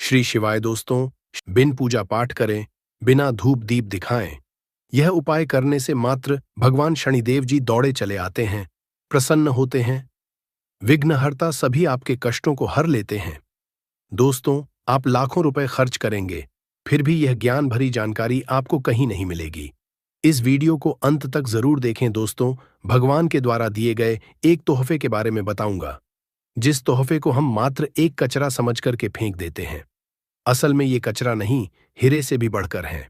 श्री शिवाय दोस्तों, बिन पूजा पाठ करें, बिना धूप दीप दिखाएं। यह उपाय करने से मात्र भगवान शनिदेव जी दौड़े चले आते हैं, प्रसन्न होते हैं। विघ्नहर्ता सभी आपके कष्टों को हर लेते हैं। दोस्तों, आप लाखों रुपए खर्च करेंगे, फिर भी यह ज्ञान भरी जानकारी आपको कहीं नहीं मिलेगी। इस वीडियो को अंत तक जरूर देखें दोस्तों। भगवान के द्वारा दिए गए एक तोहफे के बारे में बताऊंगा, जिस तोहफे को हम मात्र एक कचरा समझ करके फेंक देते हैं। असल में ये कचरा नहीं, हीरे से भी बढ़कर है।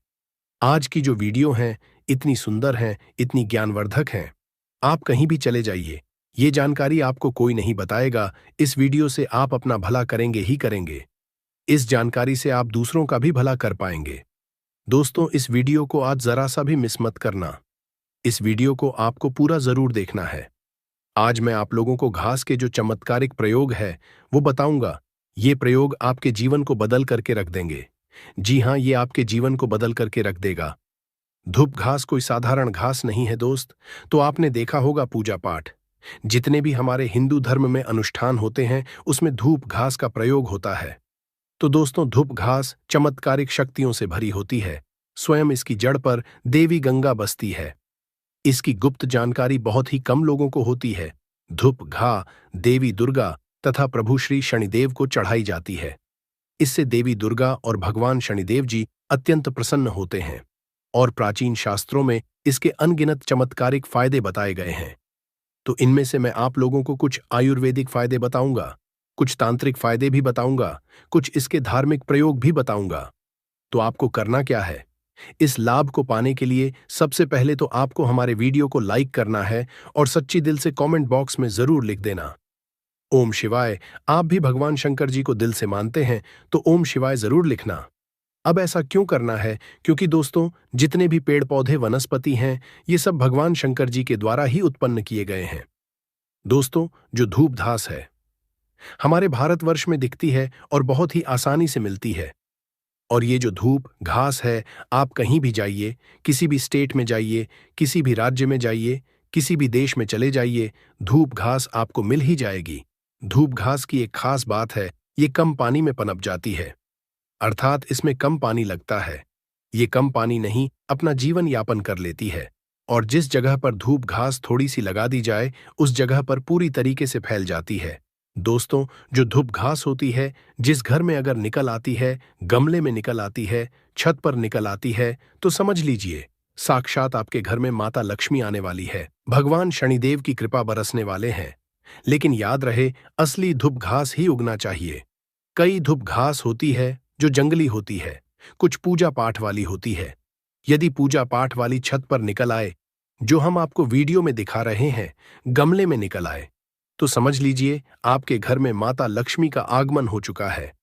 आज की जो वीडियो है, इतनी सुंदर है, इतनी ज्ञानवर्धक है। आप कहीं भी चले जाइए, ये जानकारी आपको कोई नहीं बताएगा। इस वीडियो से आप अपना भला करेंगे ही करेंगे। इस जानकारी से आप दूसरों का भी भला कर पाएंगे। दोस्तों, इस वीडियो को आज जरा सा भी मिस मत करना। इस वीडियो को आपको पूरा जरूर देखना है। आज मैं आप लोगों को घास के जो चमत्कारिक प्रयोग है वो बताऊंगा। ये प्रयोग आपके जीवन को बदल करके रख देंगे। जी हां, ये आपके जीवन को बदल करके रख देगा। धूप घास कोई साधारण घास नहीं है दोस्त। तो आपने देखा होगा पूजा पाठ, जितने भी हमारे हिंदू धर्म में अनुष्ठान होते हैं उसमें धूप घास का प्रयोग होता है। तो दोस्तों, धूप घास चमत्कारिक शक्तियों से भरी होती है। स्वयं इसकी जड़ पर देवी गंगा बसती है। इसकी गुप्त जानकारी बहुत ही कम लोगों को होती है। धूप घा देवी दुर्गा तथा प्रभु श्री शनिदेव को चढ़ाई जाती है। इससे देवी दुर्गा और भगवान शनिदेव जी अत्यंत प्रसन्न होते हैं और प्राचीन शास्त्रों में इसके अनगिनत चमत्कारिक फायदे बताए गए हैं। तो इनमें से मैं आप लोगों को कुछ आयुर्वेदिक फायदे बताऊंगा, कुछ तांत्रिक फायदे भी बताऊंगा, कुछ इसके धार्मिक प्रयोग भी बताऊंगा। तो आपको करना क्या है? इस लाभ को पाने के लिए सबसे पहले तो आपको हमारे वीडियो को लाइक करना है और सच्ची दिल से कमेंट बॉक्स में जरूर लिख देना ओम शिवाय। आप भी भगवान शंकर जी को दिल से मानते हैं तो ओम शिवाय जरूर लिखना। अब ऐसा क्यों करना है? क्योंकि दोस्तों, जितने भी पेड़ पौधे वनस्पति हैं, ये सब भगवान शंकर जी के द्वारा ही उत्पन्न किए गए हैं। दोस्तों, जो धूप घास है हमारे भारतवर्ष में दिखती है और बहुत ही आसानी से मिलती है। और ये जो धूप घास है, आप कहीं भी जाइए, किसी भी स्टेट में जाइए, किसी भी राज्य में जाइए, किसी भी देश में चले जाइए, धूप घास आपको मिल ही जाएगी। धूप घास की एक खास बात है, ये कम पानी में पनप जाती है, अर्थात इसमें कम पानी लगता है। ये कम पानी नहीं, अपना जीवन यापन कर लेती है। और जिस जगह पर धूप घास थोड़ी सी लगा दी जाए, उस जगह पर पूरी तरीके से फैल जाती है। दोस्तों, जो धूप घास होती है, जिस घर में अगर निकल आती है, गमले में निकल आती है, छत पर निकल आती है, तो समझ लीजिए साक्षात आपके घर में माता लक्ष्मी आने वाली है। भगवान शनिदेव की कृपा बरसने वाले हैं। लेकिन याद रहे, असली धूप घास ही उगना चाहिए। कई धूप घास होती है जो जंगली होती है, कुछ पूजा पाठ वाली होती है। यदि पूजा पाठ वाली छत पर निकल आए, जो हम आपको वीडियो में दिखा रहे हैं, गमले में निकल आए, तो समझ लीजिए आपके घर में माता लक्ष्मी का आगमन हो चुका है।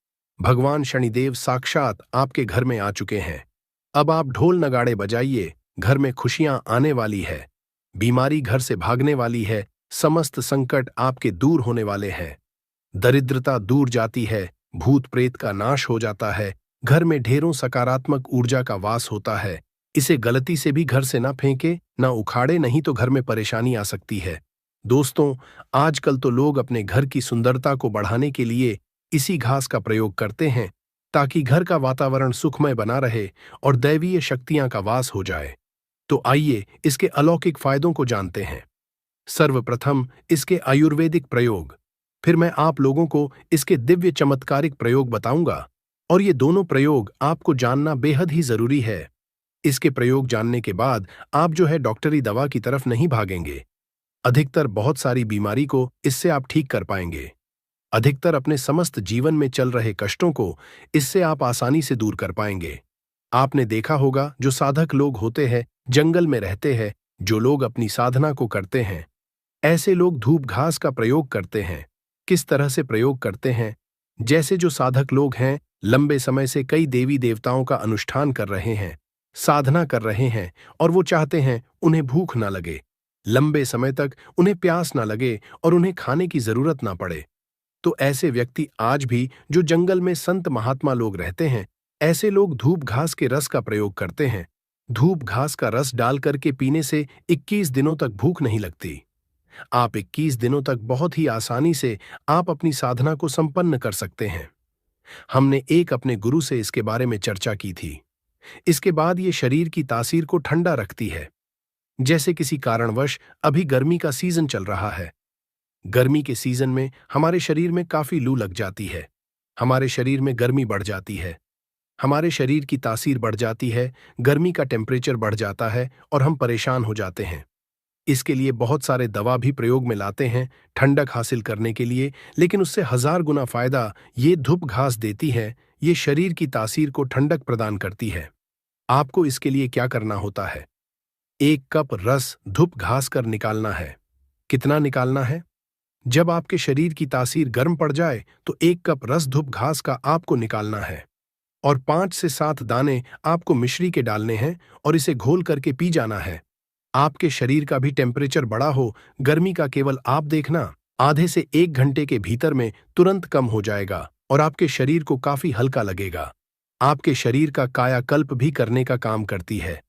भगवान शनिदेव साक्षात आपके घर में आ चुके हैं। अब आप ढोल नगाड़े बजाइए, घर में खुशियां आने वाली है। बीमारी घर से भागने वाली है, समस्त संकट आपके दूर होने वाले हैं। दरिद्रता दूर जाती है, भूत प्रेत का नाश हो जाता है, घर में ढेरों सकारात्मक ऊर्जा का वास होता है। इसे गलती से भी घर से ना फेंके, ना उखाड़े, नहीं तो घर में परेशानी आ सकती है। दोस्तों, आजकल तो लोग अपने घर की सुंदरता को बढ़ाने के लिए इसी घास का प्रयोग करते हैं, ताकि घर का वातावरण सुखमय बना रहे और दैवीय शक्तियां का वास हो जाए। तो आइए इसके अलौकिक फायदों को जानते हैं। सर्वप्रथम इसके आयुर्वेदिक प्रयोग, फिर मैं आप लोगों को इसके दिव्य चमत्कारिक प्रयोग बताऊंगा। और ये दोनों प्रयोग आपको जानना बेहद ही जरूरी है। इसके प्रयोग जानने के बाद आप जो है डॉक्टरी दवा की तरफ नहीं भागेंगे। अधिकतर बहुत सारी बीमारी को इससे आप ठीक कर पाएंगे। अधिकतर अपने समस्त जीवन में चल रहे कष्टों को इससे आप आसानी से दूर कर पाएंगे। आपने देखा होगा, जो साधक लोग होते हैं, जंगल में रहते हैं, जो लोग अपनी साधना को करते हैं, ऐसे लोग धूप घास का प्रयोग करते हैं। किस तरह से प्रयोग करते हैं? जैसे जो साधक लोग हैं, लंबे समय से कई देवी देवताओं का अनुष्ठान कर रहे हैं, साधना कर रहे हैं, और वो चाहते हैं उन्हें भूख ना लगे, लंबे समय तक उन्हें प्यास ना लगे और उन्हें खाने की जरूरत ना पड़े। तो ऐसे व्यक्ति आज भी जो जंगल में संत महात्मा लोग रहते हैं, ऐसे लोग धूप घास के रस का प्रयोग करते हैं। धूप घास का रस डाल करके पीने से 21 दिनों तक भूख नहीं लगती। आप 21 दिनों तक बहुत ही आसानी से आप अपनी साधना को संपन्न कर सकते हैं। हमने एक अपने गुरु से इसके बारे में चर्चा की थी। इसके बाद ये शरीर की तासीर को ठंडा रखती है। जैसे किसी कारणवश अभी गर्मी का सीजन चल रहा है। गर्मी के सीजन में हमारे शरीर में काफी लू लग जाती है। हमारे शरीर में गर्मी बढ़ जाती है। हमारे शरीर की तासीर बढ़ जाती है, गर्मी का टेम्परेचर बढ़ जाता है और हम परेशान हो जाते हैं। इसके लिए बहुत सारे दवा भी प्रयोग में लाते हैं ठंडक हासिल करने के लिए, लेकिन उससे 1000 गुना फायदा ये धूप घास देती है। ये शरीर की तासीर को ठंडक प्रदान करती है। आपको इसके लिए क्या करना होता है? 1 कप रस धूप घास कर निकालना है। कितना निकालना है? जब आपके शरीर की तासीर गर्म पड़ जाए तो 1 कप रस धूप घास का आपको निकालना है और 5 से 7 दाने आपको मिश्री के डालने हैं और इसे घोल करके पी जाना है। आपके शरीर का भी टेम्परेचर बढ़ा हो, गर्मी का केवल आप देखना आधे से 1 घंटे के भीतर में तुरंत कम हो जाएगा और आपके शरीर को काफी हल्का लगेगा। आपके शरीर का कायाकल्प भी करने का काम करती है।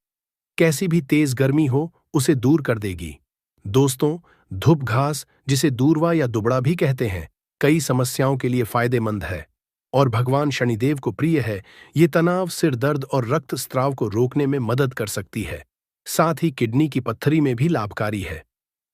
कैसी भी तेज गर्मी हो उसे दूर कर देगी। दोस्तों, धूप घास, जिसे दूर्वा या दुबड़ा भी कहते हैं, कई समस्याओं के लिए फायदेमंद है और भगवान शनिदेव को प्रिय है। ये तनाव, सिर दर्द और रक्त स्राव को रोकने में मदद कर सकती है। साथ ही किडनी की पत्थरी में भी लाभकारी है।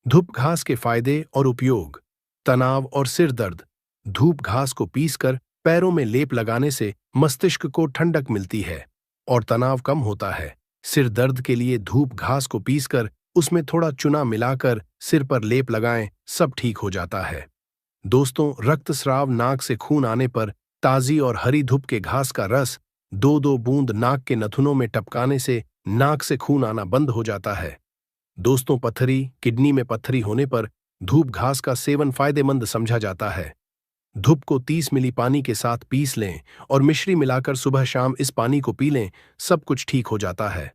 धूप घास के फायदे और उपयोग। तनाव और सिर दर्द। धूप घास को पीसकर पैरों में लेप लगाने से मस्तिष्क को ठंडक मिलती है और तनाव कम होता है। सिर दर्द के लिए धूप घास को पीसकर उसमें थोड़ा चूना मिलाकर सिर पर लेप लगाएं, सब ठीक हो जाता है। दोस्तों, रक्तस्राव, नाक से खून आने पर ताजी और हरी धूप के घास का रस 2-2 बूंद नाक के नथुनों में टपकाने से नाक से खून आना बंद हो जाता है। दोस्तों, पथरी, किडनी में पत्थरी होने पर धूप घास का सेवन फायदेमंद समझा जाता है। धूप को 30 मिली पानी के साथ पीस लें और मिश्री मिलाकर सुबह शाम इस पानी को पी लें, सब कुछ ठीक हो जाता है।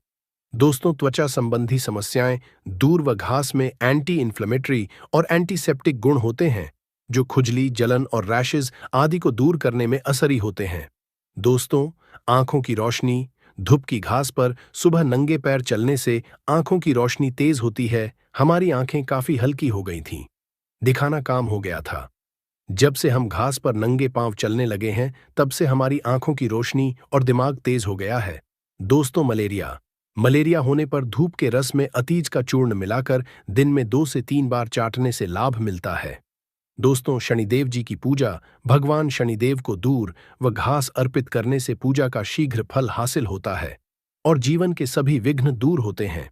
दोस्तों, त्वचा संबंधी समस्याएं। दूर्वा घास में एंटी इन्फ्लेमेटरी और एंटीसेप्टिक गुण होते हैं जो खुजली, जलन और रैशेज आदि को दूर करने में असरी होते हैं। दोस्तों, आंखों की रोशनी। धूप की घास पर सुबह नंगे पैर चलने से आंखों की रोशनी तेज होती है। हमारी आंखें काफी हल्की हो गई थीं। दिखाना काम हो गया था। जब से हम घास पर नंगे पांव चलने लगे हैं, तब से हमारी आंखों की रोशनी और दिमाग तेज हो गया है। दोस्तों, मलेरिया होने पर धूप के रस में अतीज का चूर्ण मिलाकर दिन में 2 से 3 बार चाटने से लाभ मिलता है। दोस्तों, शनिदेव जी की पूजा। भगवान शनिदेव को दूर व घास अर्पित करने से पूजा का शीघ्र फल हासिल होता है और जीवन के सभी विघ्न दूर होते हैं।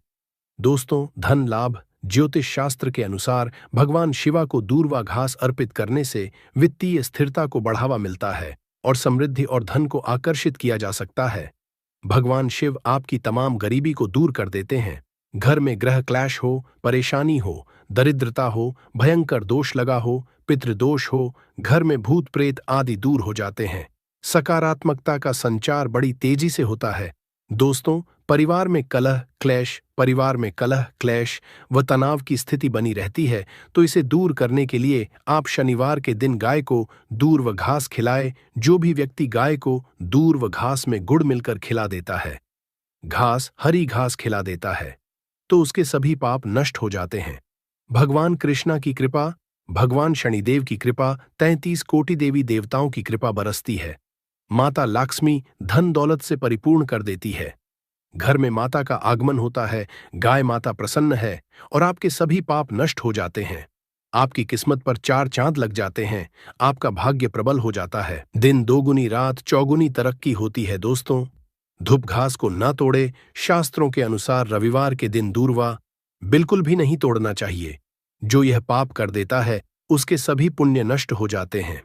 दोस्तों, धन लाभ। ज्योतिष शास्त्र के अनुसार भगवान शिवा को दूर्वा घास अर्पित करने से वित्तीय स्थिरता को बढ़ावा मिलता है और समृद्धि और धन को आकर्षित किया जा सकता है। भगवान शिव आपकी तमाम गरीबी को दूर कर देते हैं। घर में ग्रह क्लैश हो, परेशानी हो, दरिद्रता हो, भयंकर दोष लगा हो, पितृदोष हो, घर में भूत प्रेत आदि दूर हो जाते हैं। सकारात्मकता का संचार बड़ी तेजी से होता है। दोस्तों, परिवार में कलह क्लेश व तनाव की स्थिति बनी रहती है, तो इसे दूर करने के लिए आप शनिवार के दिन गाय को दूर व घास खिलाए। जो भी व्यक्ति गाय को दूर व घास में गुड़ मिलकर खिला देता है, हरी घास खिला देता है, तो उसके सभी पाप नष्ट हो जाते हैं। भगवान कृष्णा की कृपा, भगवान शनिदेव की कृपा, 33 कोटि देवी देवताओं की कृपा बरसती है। माता लक्ष्मी धन दौलत से परिपूर्ण कर देती है। घर में माता का आगमन होता है। गाय माता प्रसन्न है और आपके सभी पाप नष्ट हो जाते हैं। आपकी किस्मत पर 4 चांद लग जाते हैं। आपका भाग्य प्रबल हो जाता है। दिन दोगुनी, रात चौगुनी तरक्की होती है। दोस्तों, धूप घास को न तोड़े। शास्त्रों के अनुसार रविवार के दिन दूर्वा बिल्कुल भी नहीं तोड़ना चाहिए। जो यह पाप कर देता है उसके सभी पुण्य नष्ट हो जाते हैं।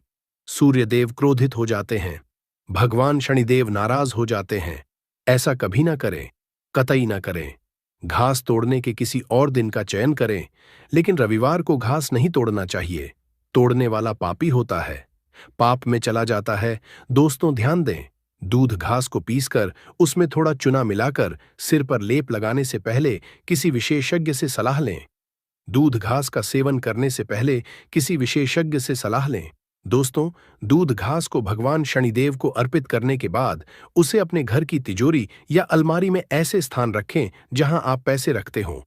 सूर्यदेव क्रोधित हो जाते हैं। भगवान शनिदेव नाराज हो जाते हैं। ऐसा कभी ना करें, कतई ना करें। घास तोड़ने के किसी और दिन का चयन करें, लेकिन रविवार को घास नहीं तोड़ना चाहिए। तोड़ने वाला पापी होता है, पाप में चला जाता है। दोस्तों, ध्यान दें, दूध घास को पीसकर उसमें थोड़ा चूना मिलाकर सिर पर लेप लगाने से पहले किसी विशेषज्ञ से सलाह लें। दूध घास का सेवन करने से पहले किसी विशेषज्ञ से सलाह लें। दोस्तों, दूध घास को भगवान शनिदेव को अर्पित करने के बाद उसे अपने घर की तिजोरी या अलमारी में ऐसे स्थान रखें जहां आप पैसे रखते हों।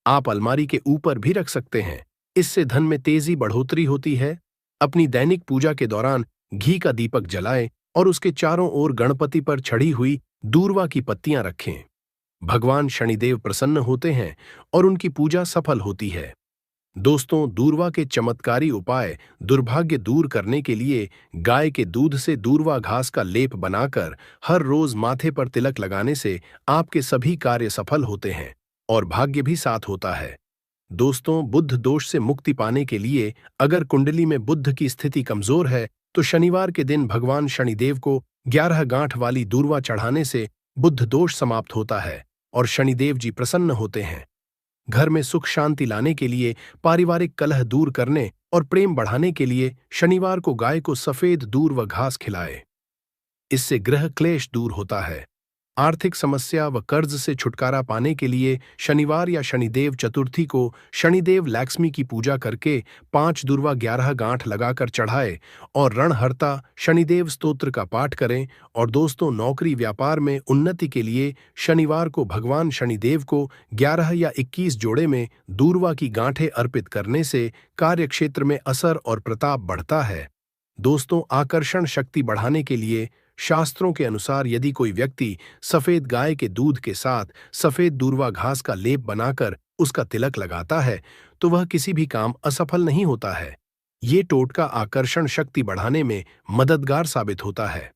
आप अलमारी के ऊपर भी रख सकते हैं। इससे धन में तेजी बढ़ोतरी होती है। अपनी दैनिक पूजा के दौरान घी का दीपक जलाएं और उसके चारों ओर गणपति पर चढ़ी हुई दूर्वा की पत्तियां रखें। भगवान शनिदेव प्रसन्न होते हैं और उनकी पूजा सफल होती है। दोस्तों, दूर्वा के चमत्कारी उपाय दुर्भाग्य दूर करने के लिए गाय के दूध से दूर्वा घास का लेप बनाकर हर रोज माथे पर तिलक लगाने से आपके सभी कार्य सफल होते हैं और भाग्य भी साथ होता है। दोस्तों, बुध दोष से मुक्ति पाने के लिए अगर कुंडली में बुध की स्थिति कमजोर है तो शनिवार के दिन भगवान शनिदेव को 11 गांठ वाली दूर्वा चढ़ाने से बुध दोष समाप्त होता है और शनिदेव जी प्रसन्न होते हैं। घर में सुख शांति लाने के लिए, पारिवारिक कलह दूर करने और प्रेम बढ़ाने के लिए शनिवार को गाय को सफेद दूर व घास खिलाए। इससे गृह क्लेश दूर होता है। आर्थिक समस्या व कर्ज से छुटकारा पाने के लिए शनिवार या शनिदेव चतुर्थी को शनिदेव लक्ष्मी की पूजा करके 5 दूर्वा 11 गांठ लगाकर चढ़ाए और रणहर्ता शनिदेव स्तोत्र का पाठ करें। और दोस्तों, नौकरी व्यापार में उन्नति के लिए शनिवार को भगवान शनिदेव को 11 या 21 जोड़े में दूर्वा की गांठें अर्पित करने से कार्यक्षेत्र में असर और प्रताप बढ़ता है। दोस्तों, आकर्षण शक्ति बढ़ाने के लिए शास्त्रों के अनुसार यदि कोई व्यक्ति सफेद गाय के दूध के साथ सफेद दूर्वा घास का लेप बनाकर उसका तिलक लगाता है तो वह किसी भी काम असफल नहीं होता है। ये टोटका आकर्षण शक्ति बढ़ाने में मददगार साबित होता है।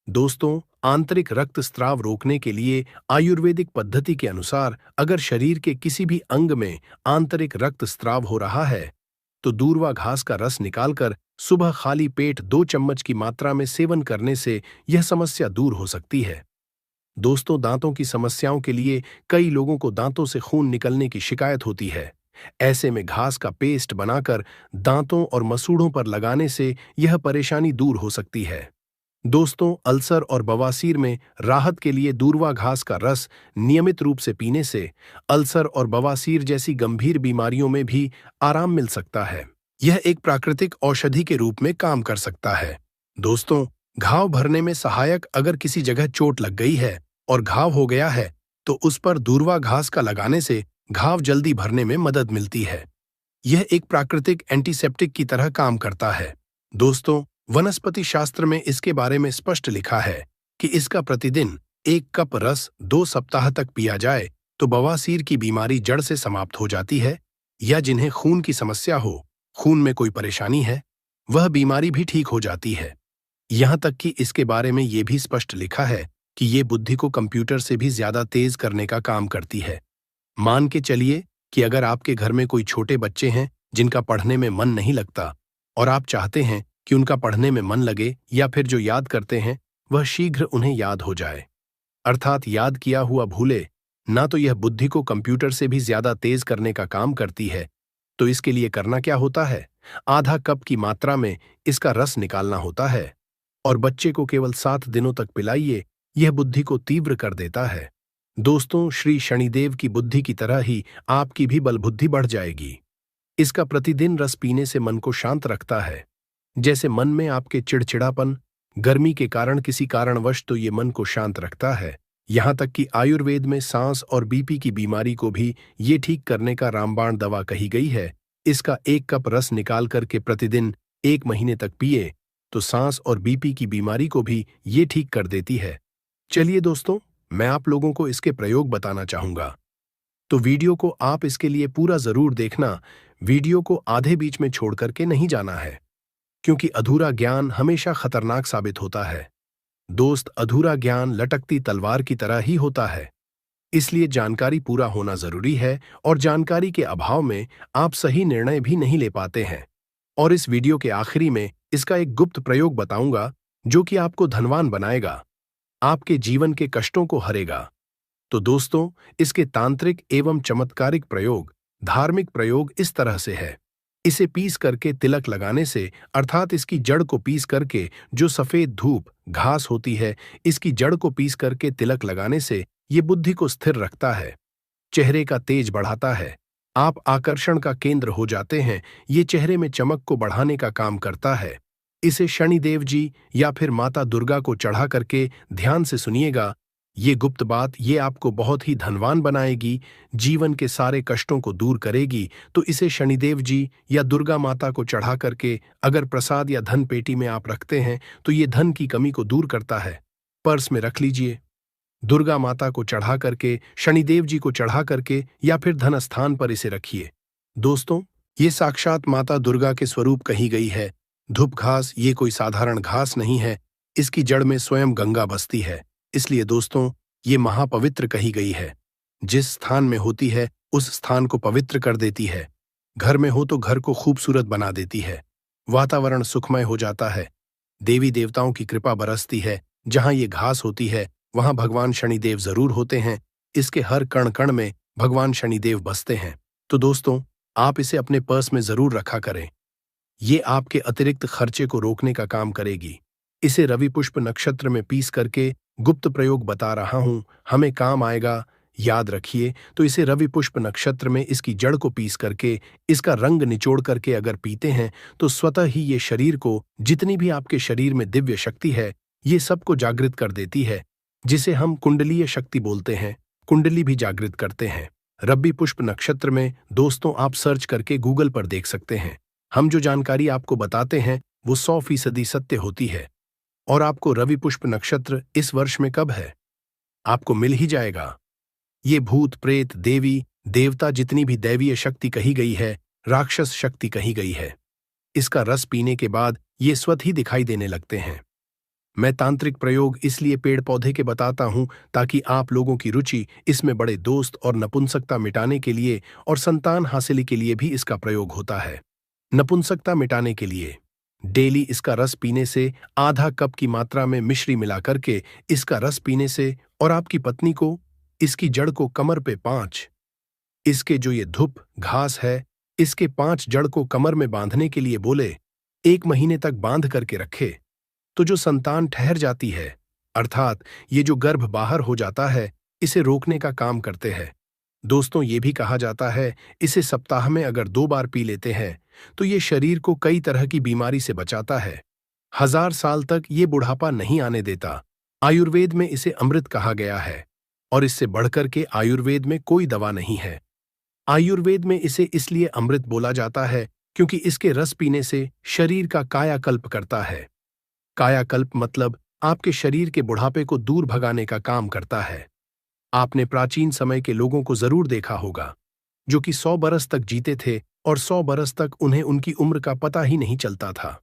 दोस्तों, आंतरिक रक्तस्राव रोकने के लिए आयुर्वेदिक पद्धति के अनुसार अगर शरीर के किसी भी अंग में आंतरिक रक्तस्राव हो रहा है तो दूर्वा घास का रस निकालकर सुबह खाली पेट 2 चम्मच की मात्रा में सेवन करने से यह समस्या दूर हो सकती है। दोस्तों, दांतों की समस्याओं के लिए कई लोगों को दांतों से खून निकलने की शिकायत होती है। ऐसे में घास का पेस्ट बनाकर दांतों और मसूड़ों पर लगाने से यह परेशानी दूर हो सकती है। दोस्तों, अल्सर और बवासीर में राहत के लिए दूर्वा घास का रस नियमित रूप से पीने से अल्सर और बवासीर जैसी गंभीर बीमारियों में भी आराम मिल सकता है। यह एक प्राकृतिक औषधि के रूप में काम कर सकता है। दोस्तों, घाव भरने में सहायक अगर किसी जगह चोट लग गई है और घाव हो गया है तो उस पर दूर्वा घास का लगाने से घाव जल्दी भरने में मदद मिलती है। यह एक प्राकृतिक एंटीसेप्टिक की तरह काम करता है। दोस्तों, वनस्पति शास्त्र में इसके बारे में स्पष्ट लिखा है कि इसका प्रतिदिन 1 कप रस 2 सप्ताह तक पिया जाए तो बवासीर की बीमारी जड़ से समाप्त हो जाती है, या जिन्हें खून की समस्या हो, खून में कोई परेशानी है, वह बीमारी भी ठीक हो जाती है। यहाँ तक कि इसके बारे में ये भी स्पष्ट लिखा है कि ये बुद्धि को कंप्यूटर से भी ज्यादा तेज करने का काम करती है। मान के चलिए कि अगर आपके घर में कोई छोटे बच्चे हैं जिनका पढ़ने में मन नहीं लगता और आप चाहते हैं कि उनका पढ़ने में मन लगे या फिर जो याद करते हैं वह शीघ्र उन्हें याद हो जाए, अर्थात याद किया हुआ भूले ना, तो यह बुद्धि को कंप्यूटर से भी ज्यादा तेज करने का काम करती है। तो इसके लिए करना क्या होता है? आधा कप की मात्रा में इसका रस निकालना होता है और बच्चे को केवल 7 दिनों तक पिलाइए। यह बुद्धि को तीव्र कर देता है। दोस्तों, श्री शनिदेव की बुद्धि की तरह ही आपकी भी बलबुद्धि बढ़ जाएगी। इसका प्रतिदिन रस पीने से मन को शांत रखता है। जैसे मन में आपके चिड़चिड़ापन, गर्मी के कारण किसी कारणवश, तो ये मन को शांत रखता है। यहाँ तक कि आयुर्वेद में सांस और बीपी की बीमारी को भी ये ठीक करने का रामबाण दवा कही गई है। इसका 1 कप रस निकाल करके प्रतिदिन 1 महीने तक पिए तो सांस और बीपी की बीमारी को भी ये ठीक कर देती है। चलिए दोस्तों, मैं आप लोगों को इसके प्रयोग बताना चाहूंगा, तो वीडियो को आप इसके लिए पूरा जरूर देखना। वीडियो को आधे बीच में छोड़ करके नहीं जाना है, क्योंकि अधूरा ज्ञान हमेशा खतरनाक साबित होता है। दोस्त, अधूरा ज्ञान लटकती तलवार की तरह ही होता है, इसलिए जानकारी पूरा होना जरूरी है और जानकारी के अभाव में आप सही निर्णय भी नहीं ले पाते हैं। और इस वीडियो के आखिरी में इसका एक गुप्त प्रयोग बताऊंगा जो कि आपको धनवान बनाएगा, आपके जीवन के कष्टों को हरेगा। तो दोस्तों, इसके तांत्रिक एवं चमत्कारिक प्रयोग, धार्मिक प्रयोग इस तरह से है। इसे पीस करके तिलक लगाने से, अर्थात इसकी जड़ को पीस करके, जो सफेद धूप घास होती है, इसकी जड़ को पीस करके तिलक लगाने से ये बुद्धि को स्थिर रखता है, चेहरे का तेज बढ़ाता है, आप आकर्षण का केंद्र हो जाते हैं। ये चेहरे में चमक को बढ़ाने का काम करता है। इसे शनिदेव जी या फिर माता दुर्गा को चढ़ा करके ध्यान से सुनिएगा ये गुप्त बात ये आपको बहुत ही धनवान बनाएगी, जीवन के सारे कष्टों को दूर करेगी। तो इसे शनिदेव जी या दुर्गा माता को चढ़ा करके अगर प्रसाद या धन पेटी में आप रखते हैं तो ये धन की कमी को दूर करता है। पर्स में रख लीजिए। दुर्गा माता को चढ़ा करके, शनिदेव जी को चढ़ा करके या फिर धन स्थान पर इसे रखिए। दोस्तों, ये साक्षात माता दुर्गा के स्वरूप कही गई है। धूप घास ये कोई साधारण घास नहीं है, इसकी जड़ में स्वयं गंगा बसती है। इसलिए दोस्तों, ये महापवित्र कही गई है। जिस स्थान में होती है उस स्थान को पवित्र कर देती है। घर में हो तो घर को खूबसूरत बना देती है। वातावरण सुखमय हो जाता है। देवी देवताओं की कृपा बरसती है। जहां ये घास होती है वहां भगवान शनिदेव जरूर होते हैं। इसके हर कण कण में भगवान शनिदेव बसते हैं। तो दोस्तों, आप इसे अपने पर्स में जरूर रखा करें। ये आपके अतिरिक्त खर्चे को रोकने का काम करेगी। इसे रवि पुष्प नक्षत्र में पीस करके, गुप्त प्रयोग बता रहा हूं, हमें काम आएगा, याद रखिए। तो इसे रवि पुष्प नक्षत्र में इसकी जड़ को पीस करके, इसका रंग निचोड़ करके अगर पीते हैं तो स्वतः ही ये शरीर को, जितनी भी आपके शरीर में दिव्य शक्ति है, ये सबको जागृत कर देती है, जिसे हम कुंडलीय शक्ति बोलते हैं। कुंडली भी जागृत करते हैं। रवि पुष्प नक्षत्र में दोस्तों आप सर्च करके गूगल पर देख सकते हैं। हम जो जानकारी आपको बताते हैं वो 100% सत्य होती है। और आपको रवि पुष्प नक्षत्र इस वर्ष में कब है, आपको मिल ही जाएगा। ये भूत प्रेत देवी देवता जितनी भी दैवीय शक्ति कही गई है, राक्षस शक्ति कही गई है, इसका रस पीने के बाद ये स्वतः ही दिखाई देने लगते हैं। मैं तांत्रिक प्रयोग इसलिए पेड़ पौधे के बताता हूं ताकि आप लोगों की रुचि इसमें बड़े दोस्त और नपुंसकता मिटाने के लिए और संतान हासिल के लिए भी इसका प्रयोग होता है। नपुंसकता मिटाने के लिए डेली इसका रस पीने से, आधा कप की मात्रा में मिश्री मिला करके इसका रस पीने से, और आपकी पत्नी को इसकी जड़ को कमर पे 5, इसके जो ये धूप घास है इसके 5 जड़ को कमर में बांधने के लिए बोले, 1 महीने तक बांध करके रखे तो जो संतान ठहर जाती है, अर्थात ये जो गर्भ बाहर हो जाता है, इसे रोकने का काम करते हैं। दोस्तों, ये भी कहा जाता है इसे सप्ताह में अगर 2 बार पी लेते हैं तो ये शरीर को कई तरह की बीमारी से बचाता है। 1000 साल तक ये बुढ़ापा नहीं आने देता। आयुर्वेद में इसे अमृत कहा गया है और इससे बढ़कर के आयुर्वेद में कोई दवा नहीं है। आयुर्वेद में इसे इसलिए अमृत बोला जाता है क्योंकि इसके रस पीने से शरीर का कायाकल्प करता है। कायाकल्प मतलब आपके शरीर के बुढ़ापे को दूर भगाने का काम करता है। आपने प्राचीन समय के लोगों को जरूर देखा होगा जो कि 100 बरस तक जीते थे और 100 बरस तक उन्हें उनकी उम्र का पता ही नहीं चलता था।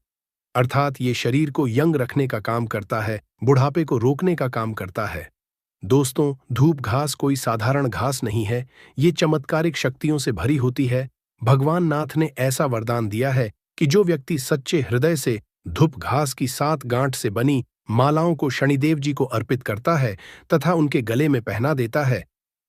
अर्थात ये शरीर को यंग रखने का काम करता है, बुढ़ापे को रोकने का काम करता है। दोस्तों, धूप घास कोई साधारण घास नहीं है, ये चमत्कारिक शक्तियों से भरी होती है। भगवान नाथ ने ऐसा वरदान दिया है कि जो व्यक्ति सच्चे हृदय से धूप घास की 7 गांठ से बनी मालाओं को शनिदेव जी को अर्पित करता है तथा उनके गले में पहना देता है,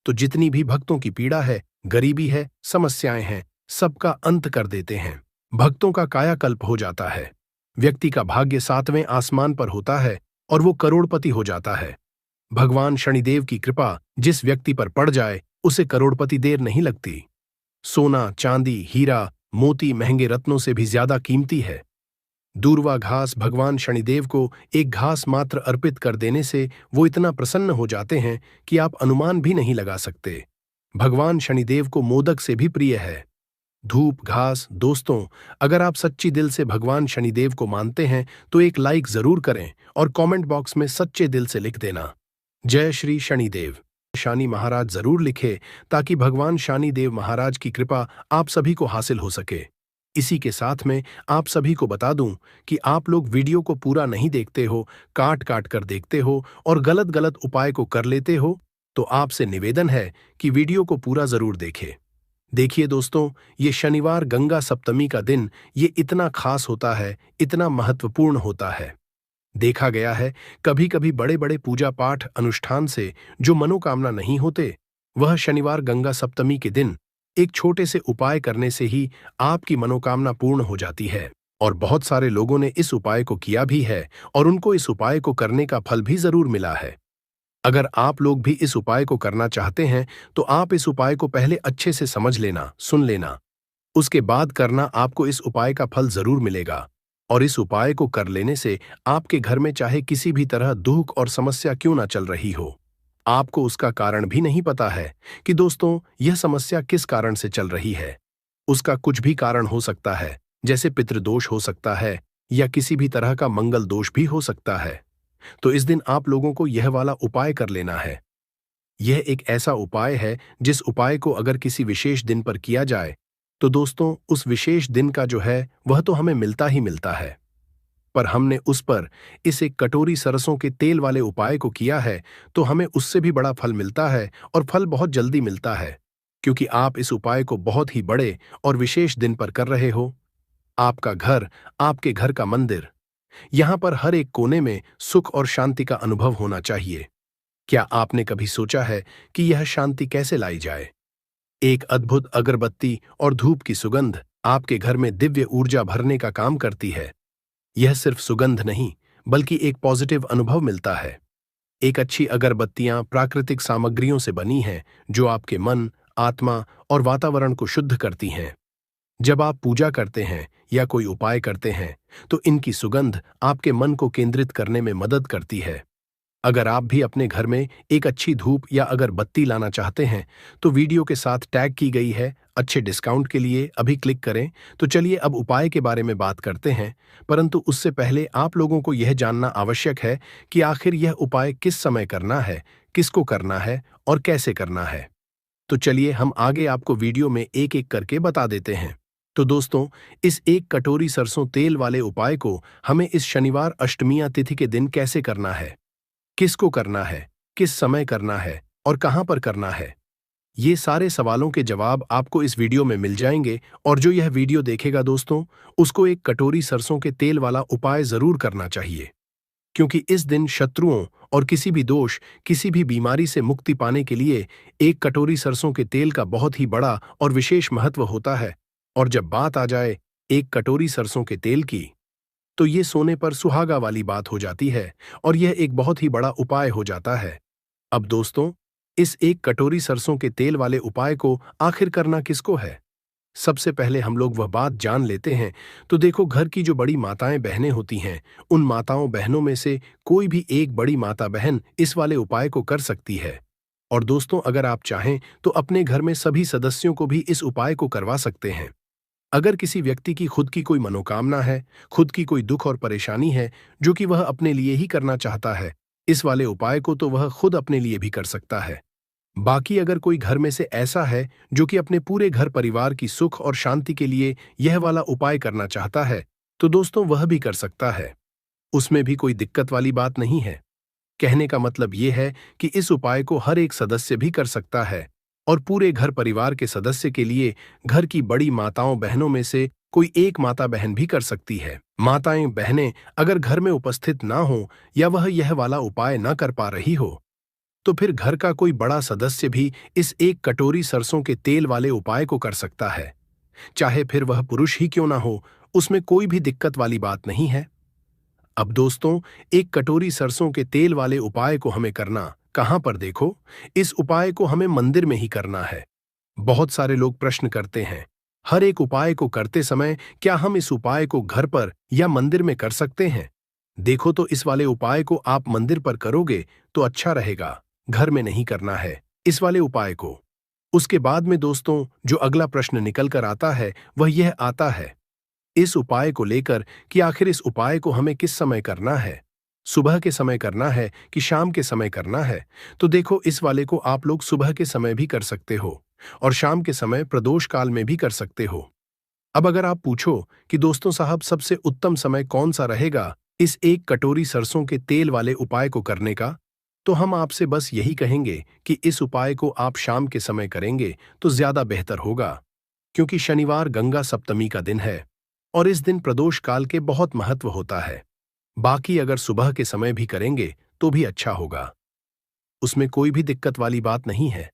तो जितनी भी भक्तों की पीड़ा है, गरीबी है, समस्याएं हैं, सबका अंत कर देते हैं। भक्तों का कायाकल्प हो जाता है। व्यक्ति का भाग्य 7वें आसमान पर होता है और वो करोड़पति हो जाता है। भगवान शनिदेव की कृपा जिस व्यक्ति पर पड़ जाए उसे करोड़पति देर नहीं लगती। सोना, चांदी, हीरा, मोती महंगे रत्नों से भी ज्यादा कीमती है। दूर्वा घास भगवान शनिदेव को एक घास मात्र अर्पित कर देने से वो इतना प्रसन्न हो जाते हैं कि आप अनुमान भी नहीं लगा सकते। भगवान शनिदेव को मोदक से भी प्रिय है धूप घास। दोस्तों, अगर आप सच्ची दिल से भगवान शनिदेव को मानते हैं तो एक लाइक जरूर करें और कमेंट बॉक्स में सच्चे दिल से लिख देना, जय श्री शनिदेव। शनि महाराज जरूर लिखे ताकि भगवान शनिदेव महाराज की कृपा आप सभी को हासिल हो सके। इसी के साथ में आप सभी को बता दूं कि आप लोग वीडियो को पूरा नहीं देखते हो, काट काट कर देखते हो और गलत गलत उपाय को कर लेते हो, तो आपसे निवेदन है कि वीडियो को पूरा जरूर देखें। देखिए दोस्तों, ये शनिवार गंगा सप्तमी का दिन ये इतना खास होता है, इतना महत्वपूर्ण होता है। देखा गया है कभी कभी बड़े बड़े पूजा पाठ अनुष्ठान से जो मनोकामना नहीं होते, वह शनिवार गंगा सप्तमी के दिन एक छोटे से उपाय करने से ही आपकी मनोकामना पूर्ण हो जाती है। और बहुत सारे लोगों ने इस उपाय को किया भी है और उनको इस उपाय को करने का फल भी जरूर मिला है। अगर आप लोग भी इस उपाय को करना चाहते हैं तो आप इस उपाय को पहले अच्छे से समझ लेना, सुन लेना, उसके बाद करना। आपको इस उपाय का फल जरूर मिलेगा और इस उपाय को कर लेने से आपके घर में चाहे किसी भी तरह दुख और समस्या क्यों ना चल रही हो, आपको उसका कारण भी नहीं पता है कि दोस्तों यह समस्या किस कारण से चल रही है। उसका कुछ भी कारण हो सकता है, जैसे पितृदोष हो सकता है या किसी भी तरह का मंगल दोष भी हो सकता है। तो इस दिन आप लोगों को यह वाला उपाय कर लेना है। यह एक ऐसा उपाय है जिस उपाय को अगर किसी विशेष दिन पर किया जाए तो दोस्तों उस विशेष दिन का जो है वह तो हमें मिलता ही मिलता है। पर हमने उस पर इस एक कटोरी सरसों के तेल वाले उपाय को किया है तो हमें उससे भी बड़ा फल मिलता है, और फल बहुत जल्दी मिलता है, क्योंकि आप इस उपाय को बहुत ही बड़े और विशेष दिन पर कर रहे हो। आपका घर, आपके घर का मंदिर, यहां पर हर एक कोने में सुख और शांति का अनुभव होना चाहिए। क्या आपने कभी सोचा है कि यह शांति कैसे लाई जाए? एक अद्भुत अगरबत्ती और धूप की सुगंध आपके घर में दिव्य ऊर्जा भरने का काम करती है। यह सिर्फ सुगंध नहीं, बल्कि एक पॉजिटिव अनुभव मिलता है। एक अच्छी अगरबत्तियां प्राकृतिक सामग्रियों से बनी हैं जो आपके मन, आत्मा और वातावरण को शुद्ध करती हैं। जब आप पूजा करते हैं या कोई उपाय करते हैं तो इनकी सुगंध आपके मन को केंद्रित करने में मदद करती है। अगर आप भी अपने घर में एक अच्छी धूप या अगरबत्ती लाना चाहते हैं तो वीडियो के साथ टैग की गई है अच्छे डिस्काउंट के लिए अभी क्लिक करें। तो चलिए अब उपाय के बारे में बात करते हैं, परंतु उससे पहले आप लोगों को यह जानना आवश्यक है कि आखिर यह उपाय किस समय करना है, किसको करना है और कैसे करना है। तो चलिए हम आगे आपको वीडियो में एक एक करके बता देते हैं। तो दोस्तों, इस एक कटोरी सरसों तेल वाले उपाय को हमें इस शनिवार अष्टमिया तिथि के दिन कैसे करना है, किसको करना है, किस समय करना है और कहां पर करना है, ये सारे सवालों के जवाब आपको इस वीडियो में मिल जाएंगे। और जो यह वीडियो देखेगा दोस्तों, उसको एक कटोरी सरसों के तेल वाला उपाय जरूर करना चाहिए, क्योंकि इस दिन शत्रुओं और किसी भी दोष, किसी भी बीमारी से मुक्ति पाने के लिए एक कटोरी सरसों के तेल का बहुत ही बड़ा और विशेष महत्व होता है। और जब बात आ जाए एक कटोरी सरसों के तेल की, तो ये सोने पर सुहागा वाली बात हो जाती है और यह एक बहुत ही बड़ा उपाय हो जाता है। अब दोस्तों, इस एक कटोरी सरसों के तेल वाले उपाय को आखिर करना किसको है? सबसे पहले हम लोग वह बात जान लेते हैं। तो देखो, घर की जो बड़ी माताएं बहनें होती हैं, उन माताओं बहनों में से कोई भी एक बड़ी माता बहन इस वाले उपाय को कर सकती है। और दोस्तों, अगर आप चाहें तो अपने घर में सभी सदस्यों को भी इस उपाय को करवा सकते हैं। अगर किसी व्यक्ति की खुद की कोई मनोकामना है, खुद की कोई दुख और परेशानी है जो कि वह अपने लिए ही करना चाहता है, इस वाले उपाय को तो वह खुद अपने लिए भी कर सकता है। बाकी अगर कोई घर में से ऐसा है जो कि अपने पूरे घर परिवार की सुख और शांति के लिए यह वाला उपाय करना चाहता है, तो दोस्तों वह भी कर सकता है। उसमें भी कोई दिक्कत वाली बात नहीं है। कहने का मतलब यह है कि इस उपाय को हर एक सदस्य भी कर सकता है, और पूरे घर परिवार के सदस्य के लिए घर की बड़ी माताओं बहनों में से कोई एक माता बहन भी कर सकती है। माताएं बहनें अगर घर में उपस्थित ना हो या वह यह वाला उपाय ना कर पा रही हो, तो फिर घर का कोई बड़ा सदस्य भी इस एक कटोरी सरसों के तेल वाले उपाय को कर सकता है। चाहे फिर वह पुरुष ही क्यों ना हो, उसमें कोई भी दिक्कत वाली बात नहीं है। अब दोस्तों, एक कटोरी सरसों के तेल वाले उपाय को हमें करना कहां पर? देखो, इस उपाय को हमें मंदिर में ही करना है। बहुत सारे लोग प्रश्न करते हैं, हर एक उपाय को करते समय क्या हम इस उपाय को घर पर या मंदिर में कर सकते हैं? देखो, तो इस वाले उपाय को आप मंदिर पर करोगे तो अच्छा रहेगा, घर में नहीं करना है इस वाले उपाय को। उसके बाद में दोस्तों, जो अगला प्रश्न निकल कर आता है वह यह आता है इस उपाय को लेकर कि आखिर इस उपाय को हमें किस समय करना है, सुबह के समय करना है कि शाम के समय करना है? तो देखो, इस वाले को आप लोग सुबह के समय भी कर सकते हो और शाम के समय प्रदोष काल में भी कर सकते हो। अब अगर आप पूछो कि दोस्तों साहब, सबसे उत्तम समय कौन सा रहेगा इस एक कटोरी सरसों के तेल वाले उपाय को करने का, तो हम आपसे बस यही कहेंगे कि इस उपाय को आप शाम के समय करेंगे तो ज्यादा बेहतर होगा, क्योंकि शनिवार गंगा सप्तमी का दिन है और इस दिन प्रदोष काल के बहुत महत्व होता है। बाकी अगर सुबह के समय भी करेंगे तो भी अच्छा होगा, उसमें कोई भी दिक्कत वाली बात नहीं है।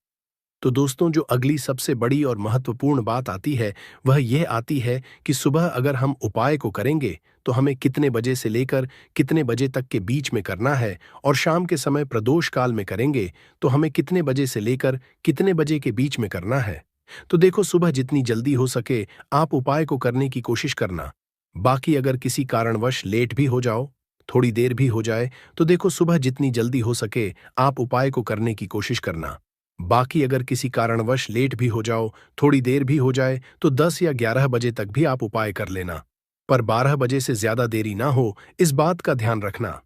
तो दोस्तों, जो अगली सबसे बड़ी और महत्वपूर्ण बात आती है वह यह आती है कि सुबह अगर हम उपाय को करेंगे तो हमें कितने बजे से लेकर कितने बजे तक के बीच में करना है, और शाम के समय प्रदोष काल में करेंगे तो हमें कितने बजे से लेकर कितने बजे के बीच में करना है। तो देखो, सुबह जितनी जल्दी हो सके आप उपाय को करने की कोशिश करना। बाकी अगर किसी कारणवश लेट भी हो जाओ थोड़ी देर भी हो जाए तो देखो, सुबह जितनी जल्दी हो सके आप उपाय को करने की कोशिश करना। बाकी अगर किसी कारणवश लेट भी हो जाओ, थोड़ी देर भी हो जाए, तो 10 या 11 बजे तक भी आप उपाय कर लेना। पर 12 बजे से ज्यादा देरी ना हो, इस बात का ध्यान रखना।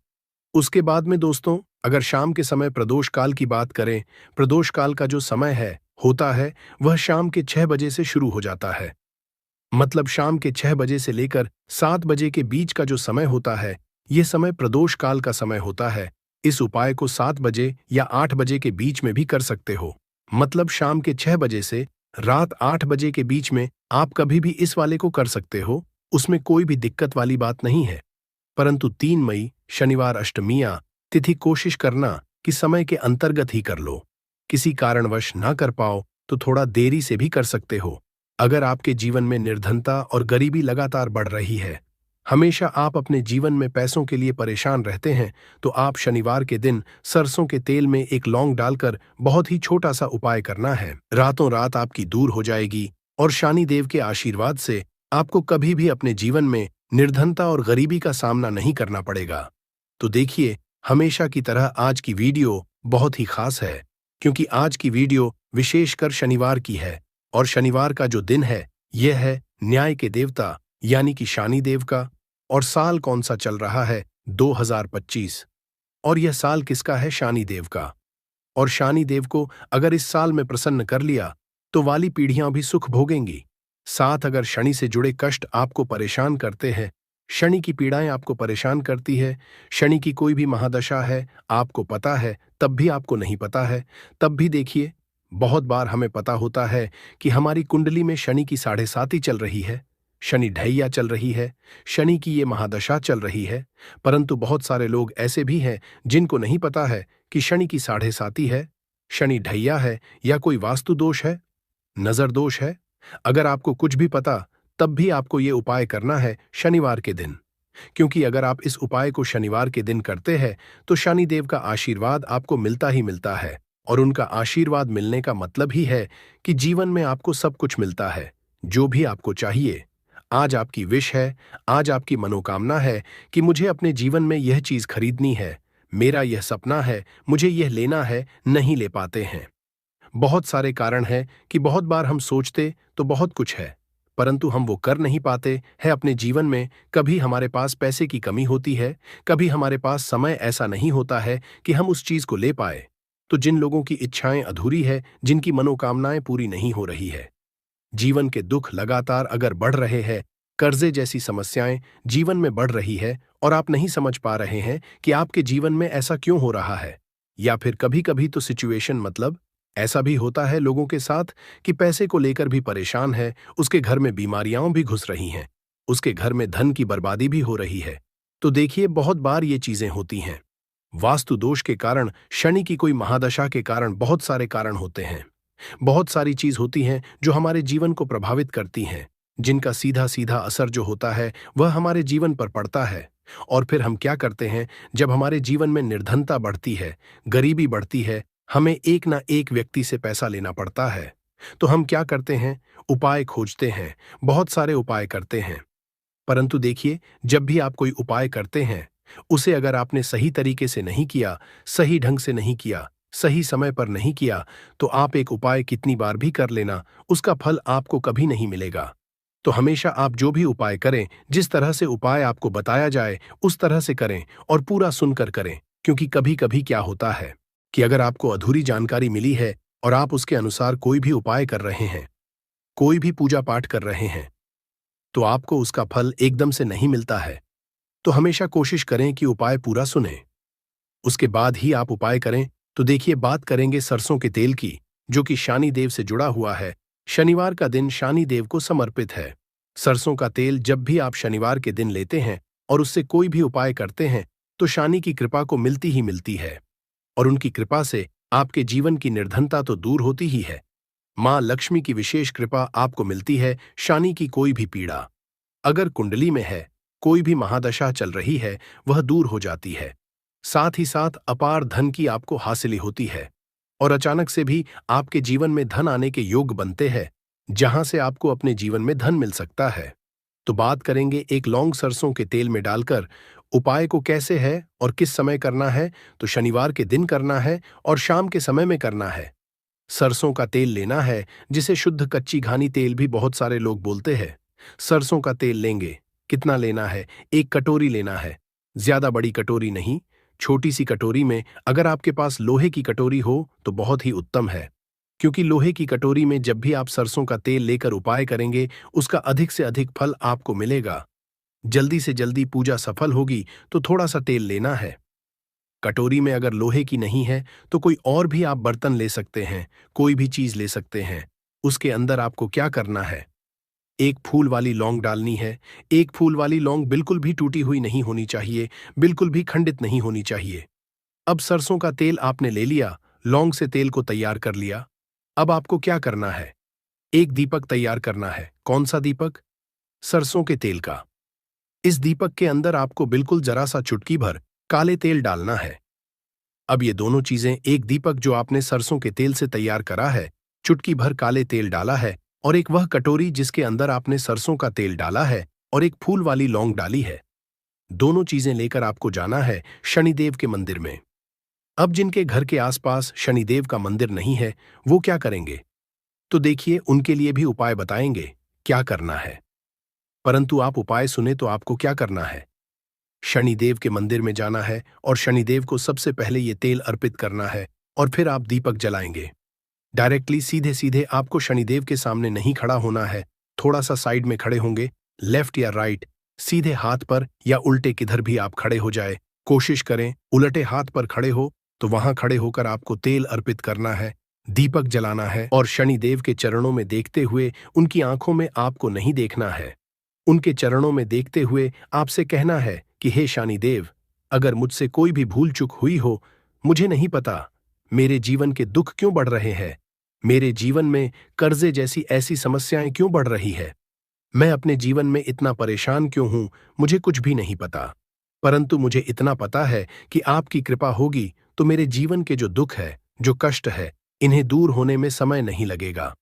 उसके बाद में दोस्तों, अगर शाम के समय प्रदोष काल की बात करें, प्रदोष काल का जो समय होता है, वह शाम के 6 बजे से शुरू हो जाता है। मतलब शाम के 6 बजे से लेकर 7 बजे के बीच का जो समय होता है, यह समय प्रदोष काल का समय होता है। इस उपाय को 7 बजे या 8 बजे के बीच में भी कर सकते हो। मतलब शाम के 6 बजे से रात 8 बजे के बीच में आप कभी भी इस वाले को कर सकते हो, उसमें कोई भी दिक्कत वाली बात नहीं है। परंतु 3 मई शनिवार अष्टमियां तिथि कोशिश करना कि समय के अंतर्गत ही कर लो। किसी कारणवश ना कर पाओ तो थोड़ा देरी से भी कर सकते हो। अगर आपके जीवन में निर्धनता और गरीबी लगातार बढ़ रही है, हमेशा आप अपने जीवन में पैसों के लिए परेशान रहते हैं, तो आप शनिवार के दिन सरसों के तेल में एक लौंग डालकर बहुत ही छोटा सा उपाय करना है। रातों रात आपकी दूर हो जाएगी और शनिदेव के आशीर्वाद से आपको कभी भी अपने जीवन में निर्धनता और गरीबी का सामना नहीं करना पड़ेगा। तो देखिए, हमेशा की तरह आज की वीडियो बहुत ही खास है, क्योंकि आज की वीडियो विशेषकर शनिवार की है, और शनिवार का जो दिन है यह है न्याय के देवता यानी कि शनिदेव का। और साल कौन सा चल रहा है? 2025। और यह साल किसका है? शनिदेव का। और शनिदेव को अगर इस साल में प्रसन्न कर लिया तो वाली पीढ़ियां भी सुख भोगेंगी। साथ अगर शनि से जुड़े कष्ट आपको परेशान करते हैं, शनि की पीड़ाएं आपको परेशान करती है, शनि की कोई भी महादशा है, आपको पता है तब भी आपको नहीं पता है, तब भी देखिए, बहुत बार हमें पता होता है कि हमारी कुंडली में शनि की 7.5 चल रही है, शनि ढैया चल रही है, शनि की ये महादशा चल रही है। परंतु बहुत सारे लोग ऐसे भी हैं जिनको नहीं पता है कि शनि की 7.5 है, शनि ढैया है, या कोई वास्तु दोष है, नजर दोष है। अगर आपको कुछ भी पता, तब भी आपको ये उपाय करना है शनिवार के दिन, क्योंकि अगर आप इस उपाय को शनिवार के दिन करते हैं तो शनिदेव का आशीर्वाद आपको मिलता ही मिलता है। और उनका आशीर्वाद मिलने का मतलब ही है कि जीवन में आपको सब कुछ मिलता है, जो भी आपको चाहिए। आज आपकी विश है, आज आपकी मनोकामना है कि मुझे अपने जीवन में यह चीज खरीदनी है, मेरा यह सपना है, मुझे यह लेना है, नहीं ले पाते हैं। बहुत सारे कारण हैं कि बहुत बार हम सोचते तो बहुत कुछ है, परंतु हम वो कर नहीं पाते हैं अपने जीवन में। कभी हमारे पास पैसे की कमी होती है, कभी हमारे पास समय ऐसा नहीं होता है कि हम उस चीज को ले पाए। तो जिन लोगों की इच्छाएं अधूरी है, जिनकी मनोकामनाएं पूरी नहीं हो रही है, जीवन के दुख लगातार अगर बढ़ रहे हैं, कर्जे जैसी समस्याएं जीवन में बढ़ रही है और आप नहीं समझ पा रहे हैं कि आपके जीवन में ऐसा क्यों हो रहा है, या फिर कभी कभी तो सिचुएशन मतलब ऐसा भी होता है लोगों के साथ कि पैसे को लेकर भी परेशान है, उसके घर में बीमारियां भी घुस रही हैं, उसके घर में धन की बर्बादी भी हो रही है। तो देखिए, बहुत बार ये चीजें होती हैं वास्तु दोष के कारण, शनि की कोई महादशा के कारण। बहुत सारे कारण होते हैं, बहुत सारी चीज होती हैं जो हमारे जीवन को प्रभावित करती हैं, जिनका सीधा सीधा असर जो होता है वह हमारे जीवन पर पड़ता है। और फिर हम क्या करते हैं, जब हमारे जीवन में निर्धनता बढ़ती है, गरीबी बढ़ती है, हमें एक ना एक व्यक्ति से पैसा लेना पड़ता है, तो हम क्या करते हैं, उपाय खोजते हैं, बहुत सारे उपाय करते हैं। परंतु देखिए, जब भी आप कोई उपाय करते हैं, उसे अगर आपने सही तरीके से नहीं किया, सही ढंग से नहीं किया, सही समय पर नहीं किया, तो आप एक उपाय कितनी बार भी कर लेना, उसका फल आपको कभी नहीं मिलेगा। तो हमेशा आप जो भी उपाय करें, जिस तरह से उपाय आपको बताया जाए उस तरह से करें और पूरा सुनकर करें। क्योंकि कभी कभी क्या होता है कि अगर आपको अधूरी जानकारी मिली है और आप उसके अनुसार कोई भी उपाय कर रहे हैं, कोई भी पूजा पाठ कर रहे हैं, तो आपको उसका फल एकदम से नहीं मिलता है। तो हमेशा कोशिश करें कि उपाय पूरा सुनें, उसके बाद ही आप उपाय करें। तो देखिए, बात करेंगे सरसों के तेल की, जो कि शनिदेव से जुड़ा हुआ है। शनिवार का दिन शनिदेव को समर्पित है। सरसों का तेल जब भी आप शनिवार के दिन लेते हैं और उससे कोई भी उपाय करते हैं, तो शनि की कृपा को मिलती ही मिलती है, और उनकी कृपा से आपके जीवन की निर्धनता तो दूर होती ही है, मां लक्ष्मी की विशेष कृपा आपको मिलती है। शनि की कोई भी पीड़ा अगर कुंडली में है, कोई भी महादशा चल रही है, वह दूर हो जाती है। साथ ही साथ अपार धन की आपको हासिल होती है, और अचानक से भी आपके जीवन में धन आने के योग बनते हैं, जहां से आपको अपने जीवन में धन मिल सकता है। तो बात करेंगे एक लौंग सरसों के तेल में डालकर उपाय को कैसे है और किस समय करना है। तो शनिवार के दिन करना है और शाम के समय में करना है। सरसों का तेल लेना है, जिसे शुद्ध कच्ची घानी तेल भी बहुत सारे लोग बोलते हैं। सरसों का तेल लेंगे। कितना लेना है? 1 कटोरी लेना है। ज्यादा बड़ी कटोरी नहीं, छोटी सी कटोरी में। अगर आपके पास लोहे की कटोरी हो तो बहुत ही उत्तम है, क्योंकि लोहे की कटोरी में जब भी आप सरसों का तेल लेकर उपाय करेंगे, उसका अधिक से अधिक फल आपको मिलेगा। जल्दी से जल्दी पूजा सफल होगी, तो थोड़ा सा तेल लेना है। कटोरी में अगर लोहे की नहीं है तो कोई और भी आप बर्तन ले सकते हैं, कोई भी चीज ले सकते हैं। उसके अंदर आपको क्या करना है? एक फूल वाली लौंग डालनी है। एक फूल वाली लौंग बिल्कुल भी टूटी हुई नहीं होनी चाहिए, बिल्कुल भी खंडित नहीं होनी चाहिए। अब सरसों का तेल आपने ले लिया, लौंग से तेल को तैयार कर लिया। अब आपको क्या करना है? एक दीपक तैयार करना है। कौन सा दीपक? सरसों के तेल का। इस दीपक के अंदर आपको बिल्कुल जरा सा चुटकी भर काले तेल डालना है। अब ये दोनों चीजें, एक दीपक जो आपने सरसों के तेल से तैयार करा है, चुटकी भर काले तेल डाला है, और एक वह कटोरी जिसके अंदर आपने सरसों का तेल डाला है और एक फूल वाली लौंग डाली है। दोनों चीजें लेकर आपको जाना है शनिदेव के मंदिर में। अब जिनके घर के आसपास शनिदेव का मंदिर नहीं है, वो क्या करेंगे? तो देखिए, उनके लिए भी उपाय बताएंगे क्या करना है। परंतु आप उपाय सुने तो आपको क्या करना है? शनिदेव के मंदिर में जाना है और शनिदेव को सबसे पहले ये तेल अर्पित करना है, और फिर आप दीपक जलाएंगे। डायरेक्टली सीधे सीधे आपको शनिदेव के सामने नहीं खड़ा होना है, थोड़ा सा साइड में खड़े होंगे, लेफ्ट या राइट, सीधे हाथ पर या उल्टे किधर भी आप खड़े हो जाए। कोशिश करें उलटे हाथ पर खड़े हो, तो वहां खड़े होकर आपको तेल अर्पित करना है, दीपक जलाना है, और शनिदेव के चरणों में देखते हुए, उनकी आंखों में आपको नहीं देखना है, उनके चरणों में देखते हुए आपसे कहना है कि हे शनिदेव, अगर मुझसे कोई भी भूल चूक हुई हो, मुझे नहीं पता, मेरे जीवन के दुख क्यों बढ़ रहे हैं, मेरे जीवन में कर्जे जैसी ऐसी समस्याएं क्यों बढ़ रही है, मैं अपने जीवन में इतना परेशान क्यों हूं, मुझे कुछ भी नहीं पता। परंतु मुझे इतना पता है कि आपकी कृपा होगी तो मेरे जीवन के जो दुख है, जो कष्ट है, इन्हें दूर होने में समय नहीं लगेगा।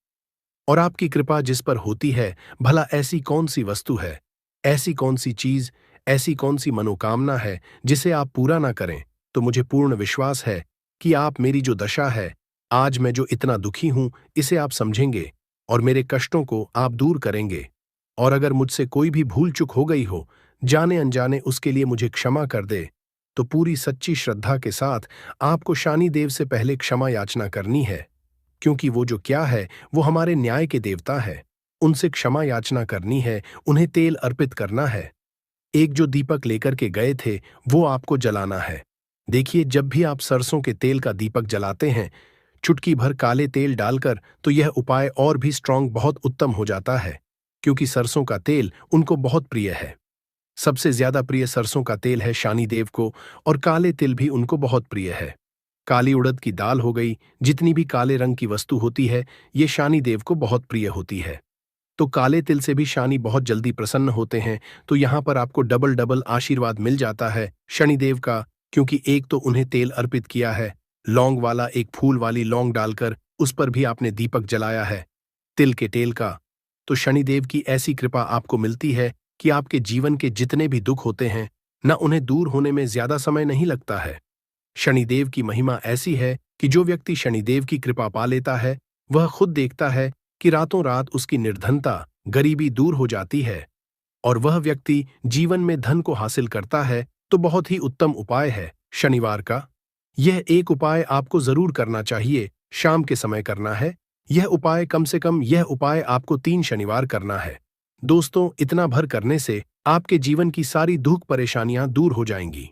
और आपकी कृपा जिस पर होती है, भला ऐसी कौन सी वस्तु है, ऐसी कौन सी चीज, ऐसी कौन सी मनोकामना है जिसे आप पूरा ना करें। तो मुझे पूर्ण विश्वास है कि आप मेरी जो दशा है, आज मैं जो इतना दुखी हूं, इसे आप समझेंगे और मेरे कष्टों को आप दूर करेंगे। और अगर मुझसे कोई भी भूल चूक हो गई हो, जाने अनजाने, उसके लिए मुझे क्षमा कर दे। तो पूरी सच्ची श्रद्धा के साथ आपको शनिदेव से पहले क्षमा याचना करनी है, क्योंकि वो जो क्या है, वो हमारे न्याय के देवता है। उनसे क्षमा याचना करनी है, उन्हें तेल अर्पित करना है। एक जो दीपक लेकर के गए थे, वो आपको जलाना है। देखिए, जब भी आप सरसों के तेल का दीपक जलाते हैं, चुटकी भर काले तेल डालकर, तो यह उपाय और भी स्ट्रांग, बहुत उत्तम हो जाता है, क्योंकि सरसों का तेल उनको बहुत प्रिय है। सबसे ज्यादा प्रिय सरसों का तेल है शनिदेव को, और काले तिल भी उनको बहुत प्रिय है। काली उड़द की दाल हो गई, जितनी भी काले रंग की वस्तु होती है, ये शनिदेव को बहुत प्रिय होती है। तो काले तिल से भी शनि बहुत जल्दी प्रसन्न होते हैं। तो यहाँ पर आपको डबल डबल आशीर्वाद मिल जाता है शनिदेव का, क्योंकि एक तो उन्हें तेल अर्पित किया है, लौंग वाला, एक फूल वाली लौंग डालकर उस पर भी आपने दीपक जलाया है, तिल के तेल का। तो शनिदेव की ऐसी कृपा आपको मिलती है कि आपके जीवन के जितने भी दुख होते हैं न, उन्हें दूर होने में ज्यादा समय नहीं लगता है। शनिदेव की महिमा ऐसी है कि जो व्यक्ति शनिदेव की कृपा पा लेता है, वह खुद देखता है कि रातों रात उसकी निर्धनता, गरीबी दूर हो जाती है, और वह व्यक्ति जीवन में धन को हासिल करता है। तो बहुत ही उत्तम उपाय है शनिवार का। यह एक उपाय आपको जरूर करना चाहिए, शाम के समय करना है। यह उपाय कम से कम, यह उपाय आपको 3 शनिवार करना है। दोस्तों, इतना भर करने से आपके जीवन की सारी दुख परेशानियां दूर हो जाएंगी।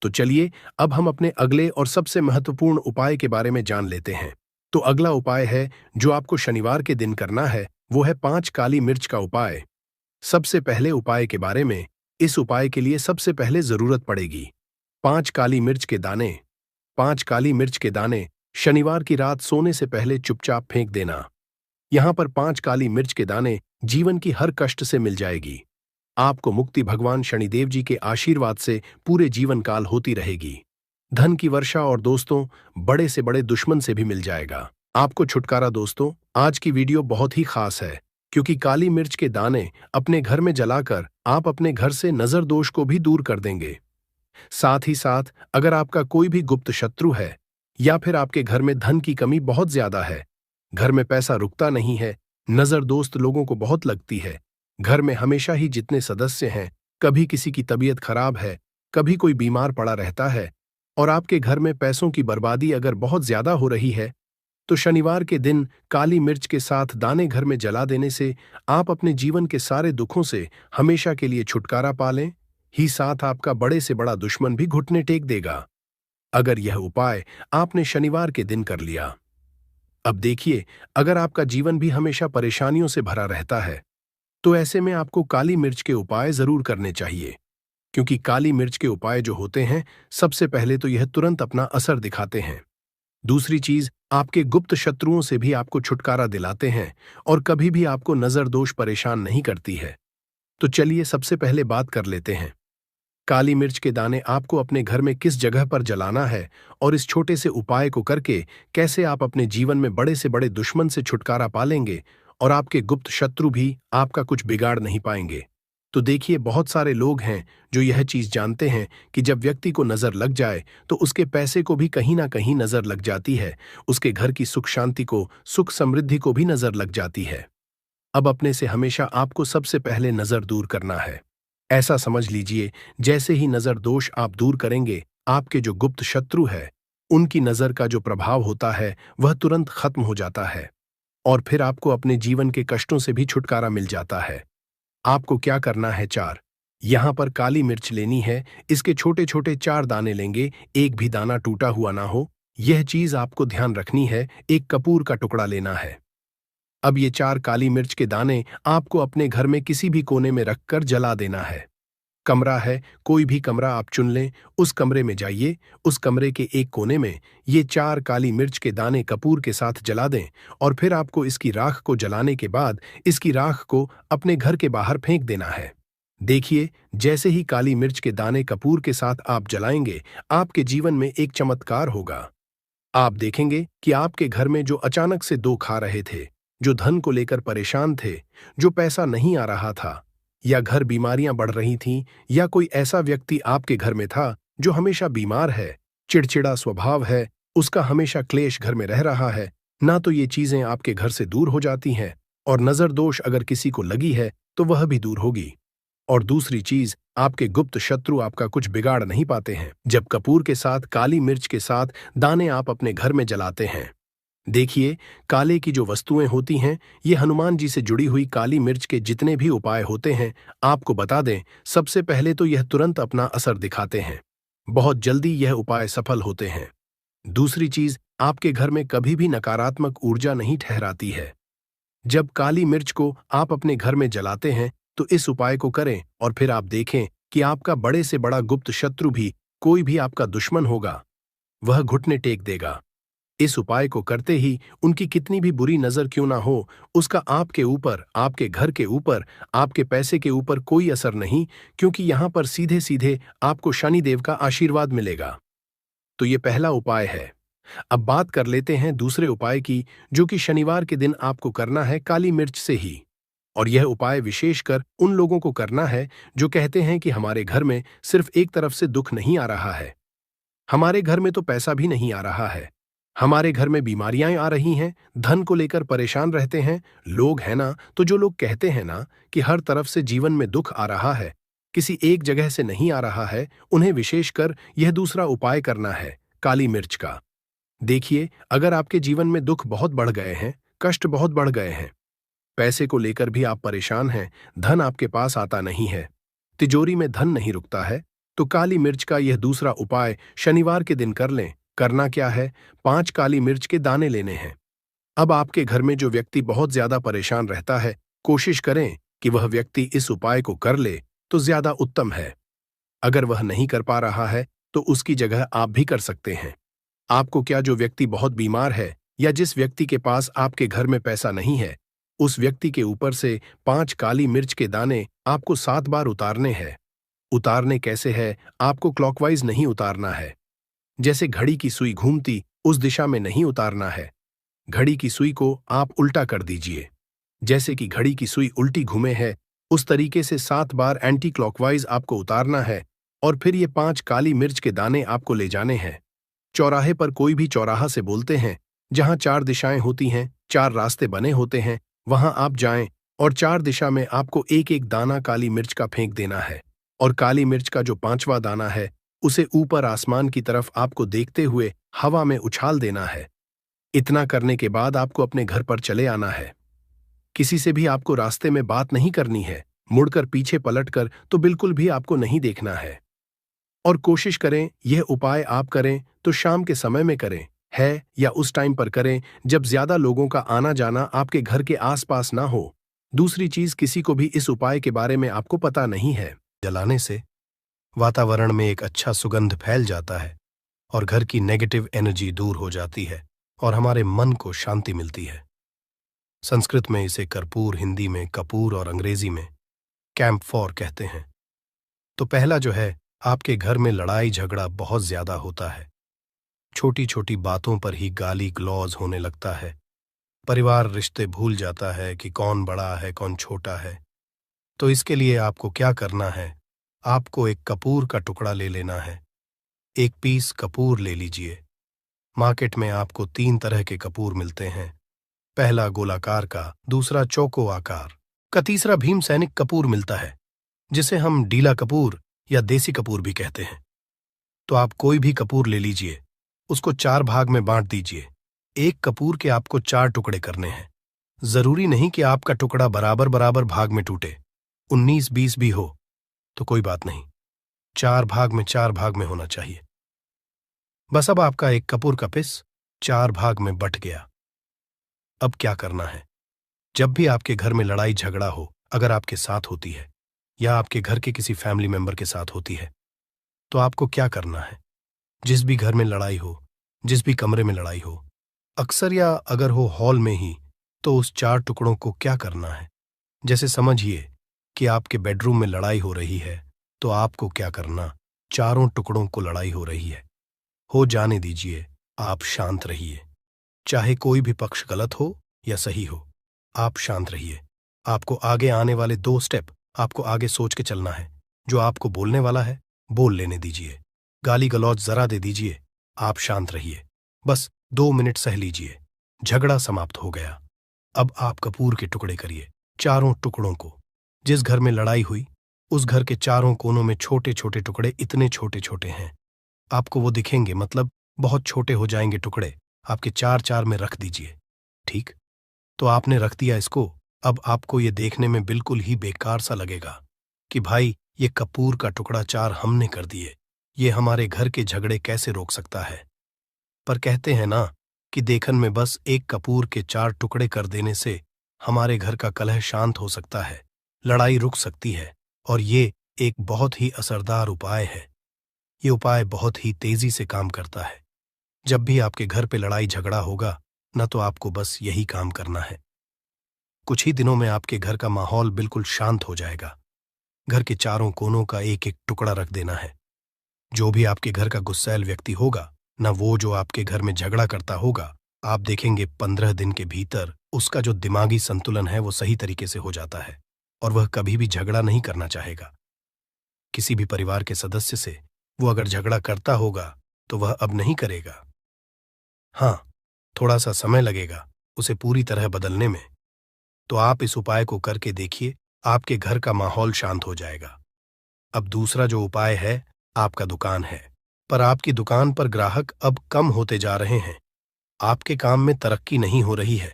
तो चलिए, अब हम अपने अगले और सबसे महत्वपूर्ण उपाय के बारे में जान लेते हैं। तो अगला उपाय है जो आपको शनिवार के दिन करना है, वो है 5 काली मिर्च का उपाय। सबसे पहले उपाय के बारे में, इस उपाय के लिए सबसे पहले जरूरत पड़ेगी 5 काली मिर्च के दाने। 5 काली मिर्च के दाने शनिवार की रात सोने से पहले चुपचाप फेंक देना। यहां पर 5 काली मिर्च के दाने जीवन की हर कष्ट से मिल जाएगी। आपको मुक्ति भगवान शनिदेव जी के आशीर्वाद से पूरे जीवन काल होती रहेगी। धन की वर्षा, और दोस्तों, बड़े से बड़े दुश्मन से भी मिल जाएगा आपको छुटकारा। दोस्तों, आज की वीडियो बहुत ही खास है, क्योंकि काली मिर्च के दाने अपने घर में जलाकर आप अपने घर से नजर दोष को भी दूर कर देंगे। साथ ही साथ अगर आपका कोई भी गुप्त शत्रु है या फिर आपके घर में धन की कमी बहुत ज्यादा है, घर में पैसा रुकता नहीं है, नजर दोस्त लोगों को बहुत लगती है, घर में हमेशा ही जितने सदस्य हैं, कभी किसी की तबीयत खराब है, कभी कोई बीमार पड़ा रहता है और आपके घर में पैसों की बर्बादी अगर बहुत ज्यादा हो रही है, तो शनिवार के दिन काली मिर्च के साथ दाने घर में जला देने से आप अपने जीवन के सारे दुखों से हमेशा के लिए छुटकारा पा लें, ही साथ आपका बड़े से बड़ा दुश्मन भी घुटने टेक देगा। अगर यह उपाय आपने शनिवार के दिन कर लिया। अब देखिए, अगर आपका जीवन भी हमेशा परेशानियों से भरा रहता है, तो ऐसे में आपको काली मिर्च के उपाय जरूर करने चाहिए, क्योंकि काली मिर्च के उपाय जो होते हैं, सबसे पहले तो यह तुरंत अपना असर दिखाते हैं। दूसरी चीज, आपके गुप्त शत्रुओं से भी आपको छुटकारा दिलाते हैं और कभी भी आपको नजर दोष परेशान नहीं करती है। तो चलिए सबसे पहले बात कर लेते हैं, काली मिर्च के दाने आपको अपने घर में किस जगह पर जलाना है और इस छोटे से उपाय को करके कैसे आप अपने जीवन में बड़े से बड़े दुश्मन से छुटकारा पा लेंगे और आपके गुप्त शत्रु भी आपका कुछ बिगाड़ नहीं पाएंगे। तो देखिए, बहुत सारे लोग हैं जो यह चीज जानते हैं कि जब व्यक्ति को नजर लग जाए तो उसके पैसे को भी कहीं ना कहीं नजर लग जाती है, उसके घर की सुख शांति को, सुख समृद्धि को भी नजर लग जाती है। अब अपने से हमेशा आपको सबसे पहले नजर दूर करना है। ऐसा समझ लीजिए, जैसे ही नजर दोष आप दूर करेंगे, आपके जो गुप्त शत्रु है उनकी नजर का जो प्रभाव होता है वह तुरंत खत्म हो जाता है और फिर आपको अपने जीवन के कष्टों से भी छुटकारा मिल जाता है। आपको क्या करना है, 4 यहां पर काली मिर्च लेनी है, इसके छोटे छोटे 4 दाने लेंगे, एक भी दाना टूटा हुआ ना हो, यह चीज आपको ध्यान रखनी है। एक कपूर का टुकड़ा लेना है। अब ये 4 काली मिर्च के दाने आपको अपने घर में किसी भी कोने में रखकर जला देना है। कमरा है, कोई भी कमरा आप चुन लें, उस कमरे में जाइए, उस कमरे के एक कोने में ये 4 काली मिर्च के दाने कपूर के साथ जला दें और फिर आपको इसकी राख को जलाने के बाद इसकी राख को अपने घर के बाहर फेंक देना है। देखिए, जैसे ही काली मिर्च के दाने कपूर के साथ आप जलाएंगे, आपके जीवन में एक चमत्कार होगा। आप देखेंगे कि आपके घर में जो अचानक से दुख आ रहे थे, जो धन को लेकर परेशान थे, जो पैसा नहीं आ रहा था, या घर बीमारियां बढ़ रही थीं, या कोई ऐसा व्यक्ति आपके घर में था जो हमेशा बीमार है, चिड़चिड़ा स्वभाव है, उसका हमेशा क्लेश घर में रह रहा है, ना तो ये चीजें आपके घर से दूर हो जाती हैं और नजर दोष अगर किसी को लगी है तो वह भी दूर होगी। और दूसरी चीज, आपके गुप्त शत्रु आपका कुछ बिगाड़ नहीं पाते हैं जब कपूर के साथ काली मिर्च के साथ दाने आप अपने घर में जलाते हैं। देखिए, काले की जो वस्तुएं होती हैं, ये हनुमान जी से जुड़ी हुई काली मिर्च के जितने भी उपाय होते हैं, आपको बता दें, सबसे पहले तो यह तुरंत अपना असर दिखाते हैं, बहुत जल्दी यह उपाय सफल होते हैं। दूसरी चीज, आपके घर में कभी भी नकारात्मक ऊर्जा नहीं ठहराती है। जब काली मिर्च को आप अपने घर में जलाते हैं तो इस उपाय को करें और फिर आप देखें कि आपका बड़े से बड़ा गुप्त शत्रु भी, कोई भी आपका दुश्मन होगा, वह घुटने टेक देगा। इस उपाय को करते ही उनकी कितनी भी बुरी नजर क्यों ना हो, उसका आपके ऊपर, आपके घर के ऊपर, आपके पैसे के ऊपर कोई असर नहीं, क्योंकि यहां पर सीधे सीधे आपको शनिदेव का आशीर्वाद मिलेगा। तो ये पहला उपाय है। अब बात कर लेते हैं दूसरे उपाय की, जो कि शनिवार के दिन आपको करना है काली मिर्च से ही। और यह उपाय विशेषकर उन लोगों को करना है जो कहते हैं कि हमारे घर में सिर्फ एक तरफ से दुख नहीं आ रहा है, हमारे घर में तो पैसा भी नहीं आ रहा है, हमारे घर में बीमारियां आ रही हैं, धन को लेकर परेशान रहते हैं लोग, है ना। तो जो लोग कहते हैं ना कि हर तरफ से जीवन में दुख आ रहा है, किसी एक जगह से नहीं आ रहा है, उन्हें विशेषकर यह दूसरा उपाय करना है, काली मिर्च का। देखिए, अगर आपके जीवन में दुख बहुत बढ़ गए हैं, कष्ट बहुत बढ़ गए हैं, पैसे को लेकर भी आप परेशान हैं, धन आपके पास आता नहीं है, तिजोरी में धन नहीं रुकता है, तो काली मिर्च का यह दूसरा उपाय शनिवार के दिन कर लें। करना क्या है, 5 काली मिर्च के दाने लेने हैं। अब आपके घर में जो व्यक्ति बहुत ज्यादा परेशान रहता है, कोशिश करें कि वह व्यक्ति इस उपाय को कर ले तो ज्यादा उत्तम है। अगर वह नहीं कर पा रहा है तो उसकी जगह आप भी कर सकते हैं। आपको क्या, जो व्यक्ति बहुत बीमार है या जिस व्यक्ति के पास आपके घर में पैसा नहीं है, उस व्यक्ति के ऊपर से 5 काली मिर्च के दाने आपको 7 बार उतारने हैं। उतारने कैसे है, आपको क्लॉकवाइज नहीं उतारना है, जैसे घड़ी की सुई घूमती उस दिशा में नहीं उतारना है। घड़ी की सुई को आप उल्टा कर दीजिए। जैसे कि घड़ी की सुई उल्टी घूमे है, उस तरीके से 7 बार एंटी क्लॉकवाइज आपको उतारना है और फिर ये 5 काली मिर्च के दाने आपको ले जाने हैं। चौराहे पर कोई भी चौराहा से बोलते हैं, जहां 4 दिशाएं होती हैं, 4 रास्ते बने होते हैं, वहां आप जाएं और 4 दिशा में आपको एक एक दाना काली मिर्च का फेंक देना है और काली मिर्च का जो 5वां दाना है उसे ऊपर आसमान की तरफ आपको देखते हुए हवा में उछाल देना है। इतना करने के बाद आपको अपने घर पर चले आना है। किसी से भी आपको रास्ते में बात नहीं करनी है, मुड़कर पीछे पलटकर तो बिल्कुल भी आपको नहीं देखना है। और कोशिश करें यह उपाय आप करें तो शाम के समय में करें, है या उस टाइम पर करें जब ज्यादा लोगों का आना जाना आपके घर के आसपास ना हो। दूसरी चीज, किसी को भी इस उपाय के बारे में आपको पता नहीं है। जलाने से वातावरण में एक अच्छा सुगंध फैल जाता है और घर की नेगेटिव एनर्जी दूर हो जाती है और हमारे मन को शांति मिलती है। संस्कृत में इसे कर्पूर, हिंदी में कपूर और अंग्रेजी में कैंपफॉर कहते हैं। तो पहला जो है, आपके घर में लड़ाई झगड़ा बहुत ज्यादा होता है, छोटी छोटी बातों पर ही गाली गलौज होने लगता है, परिवार रिश्ते भूल जाता है कि कौन बड़ा है कौन छोटा है। तो इसके लिए आपको क्या करना है, आपको एक कपूर का टुकड़ा ले लेना है। 1 पीस कपूर ले लीजिए। मार्केट में आपको 3 तरह के कपूर मिलते हैं, पहला गोलाकार का, दूसरा चौको आकार का, तीसरा भीम सैनिक कपूर मिलता है, जिसे हम डीला कपूर या देसी कपूर भी कहते हैं। तो आप कोई भी कपूर ले लीजिए, उसको 4 भाग में बांट दीजिए। एक कपूर के आपको 4 टुकड़े करने हैं। जरूरी नहीं कि आपका टुकड़ा बराबर बराबर भाग में टूटे, 19-20 भी हो तो कोई बात नहीं, 4 भाग में होना चाहिए। बस अब आपका एक कपूर का पिस 4 भाग में बट गया। अब क्या करना है, जब भी आपके घर में लड़ाई झगड़ा हो, अगर आपके साथ होती है या आपके घर के किसी फैमिली मेंबर के साथ होती है, तो आपको क्या करना है, जिस भी घर में लड़ाई हो, जिस भी कमरे में लड़ाई हो, अक्सर या अगर हो हॉल में ही, तो उस 4 टुकड़ों को क्या करना है। जैसे समझिए कि आपके बेडरूम में लड़ाई हो रही है, तो आपको क्या करना, चारों टुकड़ों को लड़ाई हो रही है, हो जाने दीजिए, आप शांत रहिए। चाहे कोई भी पक्ष गलत हो या सही हो, आप शांत रहिए। आपको आगे आने वाले 2 स्टेप आपको आगे सोच के चलना है। जो आपको बोलने वाला है बोल लेने दीजिए, गाली गलौज जरा दे दीजिए, आप शांत रहिए, बस 2 मिनट सह लीजिए, झगड़ा समाप्त हो गया। अब आप कपूर के टुकड़े करिए, चारों टुकड़ों को। जिस घर में लड़ाई हुई उस घर के चारों कोनों में छोटे छोटे टुकड़े, इतने छोटे छोटे हैं आपको वो दिखेंगे, मतलब बहुत छोटे हो जाएंगे टुकड़े, आपके 4-4 में रख दीजिए। ठीक, तो आपने रख दिया इसको। अब आपको ये देखने में बिल्कुल ही बेकार सा लगेगा कि भाई ये कपूर का टुकड़ा 4 हमने कर दिए, ये हमारे घर के झगड़े कैसे रोक सकता है। पर कहते हैं ना कि देखन में बस एक कपूर के 4 टुकड़े कर देने से हमारे घर का कलह शांत हो सकता है, लड़ाई रुक सकती है। और ये एक बहुत ही असरदार उपाय है। ये उपाय बहुत ही तेजी से काम करता है। जब भी आपके घर पे लड़ाई झगड़ा होगा न, तो आपको बस यही काम करना है। कुछ ही दिनों में आपके घर का माहौल बिल्कुल शांत हो जाएगा। घर के चारों कोनों का एक एक टुकड़ा रख देना है। जो भी आपके घर का गुस्सैल व्यक्ति होगा, न वो जो आपके घर में झगड़ा करता होगा, आप देखेंगे 15 दिन के भीतर उसका जो दिमागी संतुलन है वो सही तरीके से हो जाता है और वह कभी भी झगड़ा नहीं करना चाहेगा। किसी भी परिवार के सदस्य से वो अगर झगड़ा करता होगा तो वह अब नहीं करेगा। हाँ, थोड़ा सा समय लगेगा उसे पूरी तरह बदलने में। तो आप इस उपाय को करके देखिए, आपके घर का माहौल शांत हो जाएगा। अब दूसरा जो उपाय है, आपका दुकान है, पर आपकी दुकान पर ग्राहक अब कम होते जा रहे हैं, आपके काम में तरक्की नहीं हो रही है,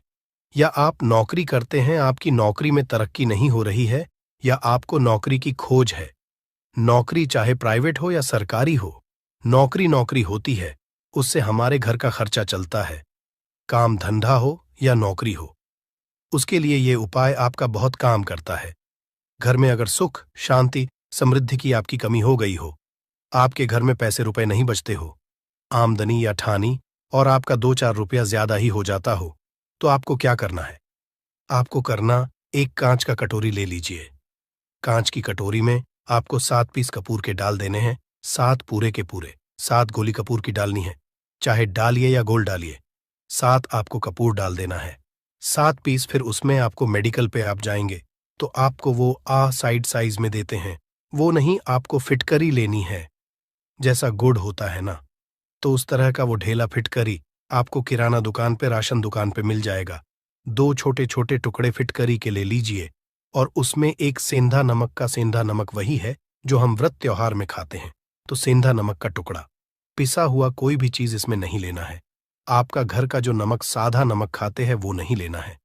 या आप नौकरी करते हैं, आपकी नौकरी में तरक्की नहीं हो रही है, या आपको नौकरी की खोज है। नौकरी चाहे प्राइवेट हो या सरकारी हो, नौकरी नौकरी होती है, उससे हमारे घर का खर्चा चलता है। काम धंधा हो या नौकरी हो, उसके लिए ये उपाय आपका बहुत काम करता है। घर में अगर सुख, शांति, समृद्धि की आपकी कमी हो गई हो, आपके घर में पैसे रुपए नहीं बचते हो, आमदनी या ठानी और आपका 2-4 रुपया ज्यादा ही हो जाता हो, तो आपको क्या करना है, आपको करना, एक कांच का कटोरी ले लीजिए। कांच की कटोरी में आपको 7 पीस कपूर के डाल देने हैं, 7 पूरे के पूरे। 7 गोली कपूर की डालनी है, चाहे डालिए या गोल डालिए, 7 आपको कपूर डाल देना है। 7 पीस फिर उसमें आपको मेडिकल पे आप जाएंगे तो आपको वो आ साइड साइज में देते हैं। वो नहीं, आपको फिटकरी लेनी है। जैसा गुड़ होता है ना, तो उस तरह का वो ढेला फिटकरी आपको किराना दुकान पे, राशन दुकान पे मिल जाएगा। 2 छोटे-छोटे टुकड़े फिटकरी के ले लीजिए और उसमें एक सेंधा नमक का, सेंधा नमक वही है जो हम व्रत त्योहार में खाते हैं, तो सेंधा नमक का टुकड़ा। पिसा हुआ कोई भी चीज़ इसमें नहीं लेना है। आपका घर का जो नमक, सादा नमक खाते हैं, वो नहीं लेना है।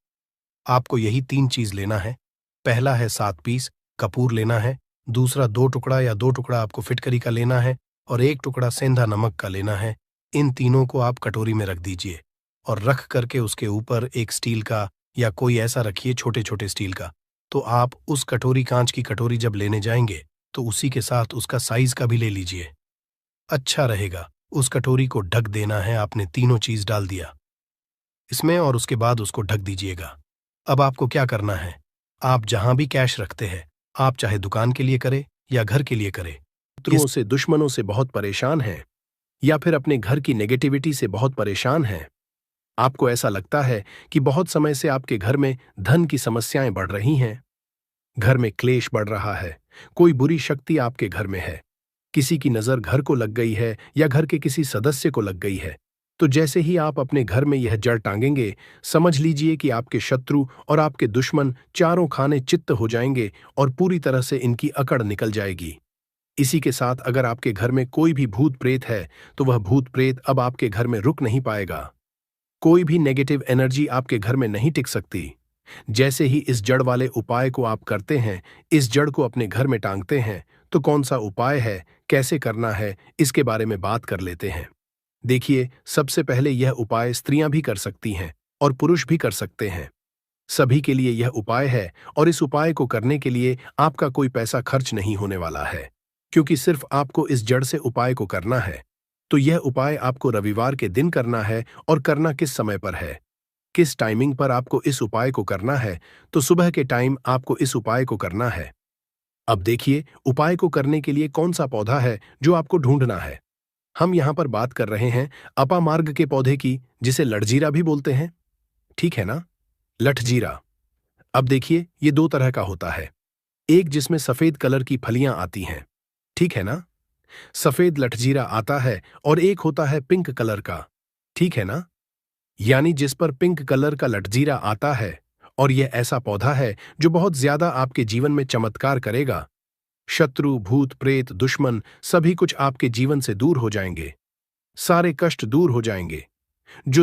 आपको यही 3 चीज़ लेना है। पहला है 7 पीस कपूर लेना है, दूसरा 2 टुकड़ा या 2 टुकड़ा आपको फिटकरी का लेना है और 1 टुकड़ा सेंधा नमक का लेना है। इन तीनों को आप कटोरी में रख दीजिए और रख करके उसके ऊपर एक स्टील का या कोई ऐसा रखिए छोटे-छोटे स्टील का। तो आप उस कटोरी, कांच की कटोरी जब लेने जाएँगे, तो उसी के साथ उसका साइज़ का भी ले लीजिए। अच्छा रहेगा। उस कटोरी को ढक देना है, आपने तीनों चीज़ डाल दिया इसमें और उसके बाद उसको ढक दीजिएगा। अब आपको क्या करना है? आप जहां भी कैश रखते हैं, आप चाहे दुकान के लिए करें या घर के लिए करें, शत्रुओं से, दुश्मनों से बहुत परेशान हैं या फिर अपने घर की नेगेटिविटी से बहुत परेशान हैं, आपको ऐसा लगता है कि बहुत समय से आपके घर में धन की समस्याएं बढ़ रही हैं, घर में क्लेश बढ़ रहा है, कोई बुरी शक्ति आपके घर में है, किसी की नजर घर को लग गई है या घर के किसी सदस्य को लग गई है, तो जैसे ही आप अपने घर में यह जड़ टांगेंगे, समझ लीजिए कि आपके शत्रु और आपके दुश्मन चारों खाने चित्त हो जाएंगे और पूरी तरह से इनकी अकड़ निकल जाएगी। इसी के साथ अगर आपके घर में कोई भी भूत प्रेत है, तो वह भूत प्रेत अब आपके घर में रुक नहीं पाएगा। कोई भी नेगेटिव एनर्जी आपके घर में नहीं टिक सकती। जैसे ही इस जड़ वाले उपाय को आप करते हैं, इस जड़ को अपने घर में टांगते हैं, तो कौन सा उपाय है, कैसे करना है, इसके बारे में बात कर लेते हैं। देखिए, सबसे पहले यह उपाय स्त्रियां भी कर सकती हैं और पुरुष भी कर सकते हैं। सभी के लिए यह उपाय है और इस उपाय को करने के लिए आपका कोई पैसा खर्च नहीं होने वाला है, क्योंकि सिर्फ आपको इस जड़ से उपाय को करना है। तो यह उपाय आपको रविवार के दिन करना है और करना किस समय पर है, किस टाइमिंग पर आपको इस उपाय को करना है, तो सुबह के टाइम आपको इस उपाय को करना है। अब देखिए, उपाय को करने के लिए कौन सा पौधा है जो आपको ढूंढना है। हम यहां पर बात कर रहे हैं अपामार्ग के पौधे की, जिसे लठजीरा भी बोलते हैं, ठीक है ना? लठजीरा। अब देखिए, ये 2 तरह का होता है। एक जिसमें सफेद कलर की फलियां आती हैं, ठीक है ना? सफेद लठजीरा आता है और एक होता है पिंक कलर का, ठीक है ना? यानी जिस पर पिंक कलर का लठजीरा आता है, और यह ऐसा पौधा है जो बहुत ज्यादा आपके जीवन में चमत्कार करेगा। शत्रु, भूत प्रेत, दुश्मन सभी कुछ आपके जीवन से दूर हो जाएंगे, सारे कष्ट दूर हो जाएंगे। जो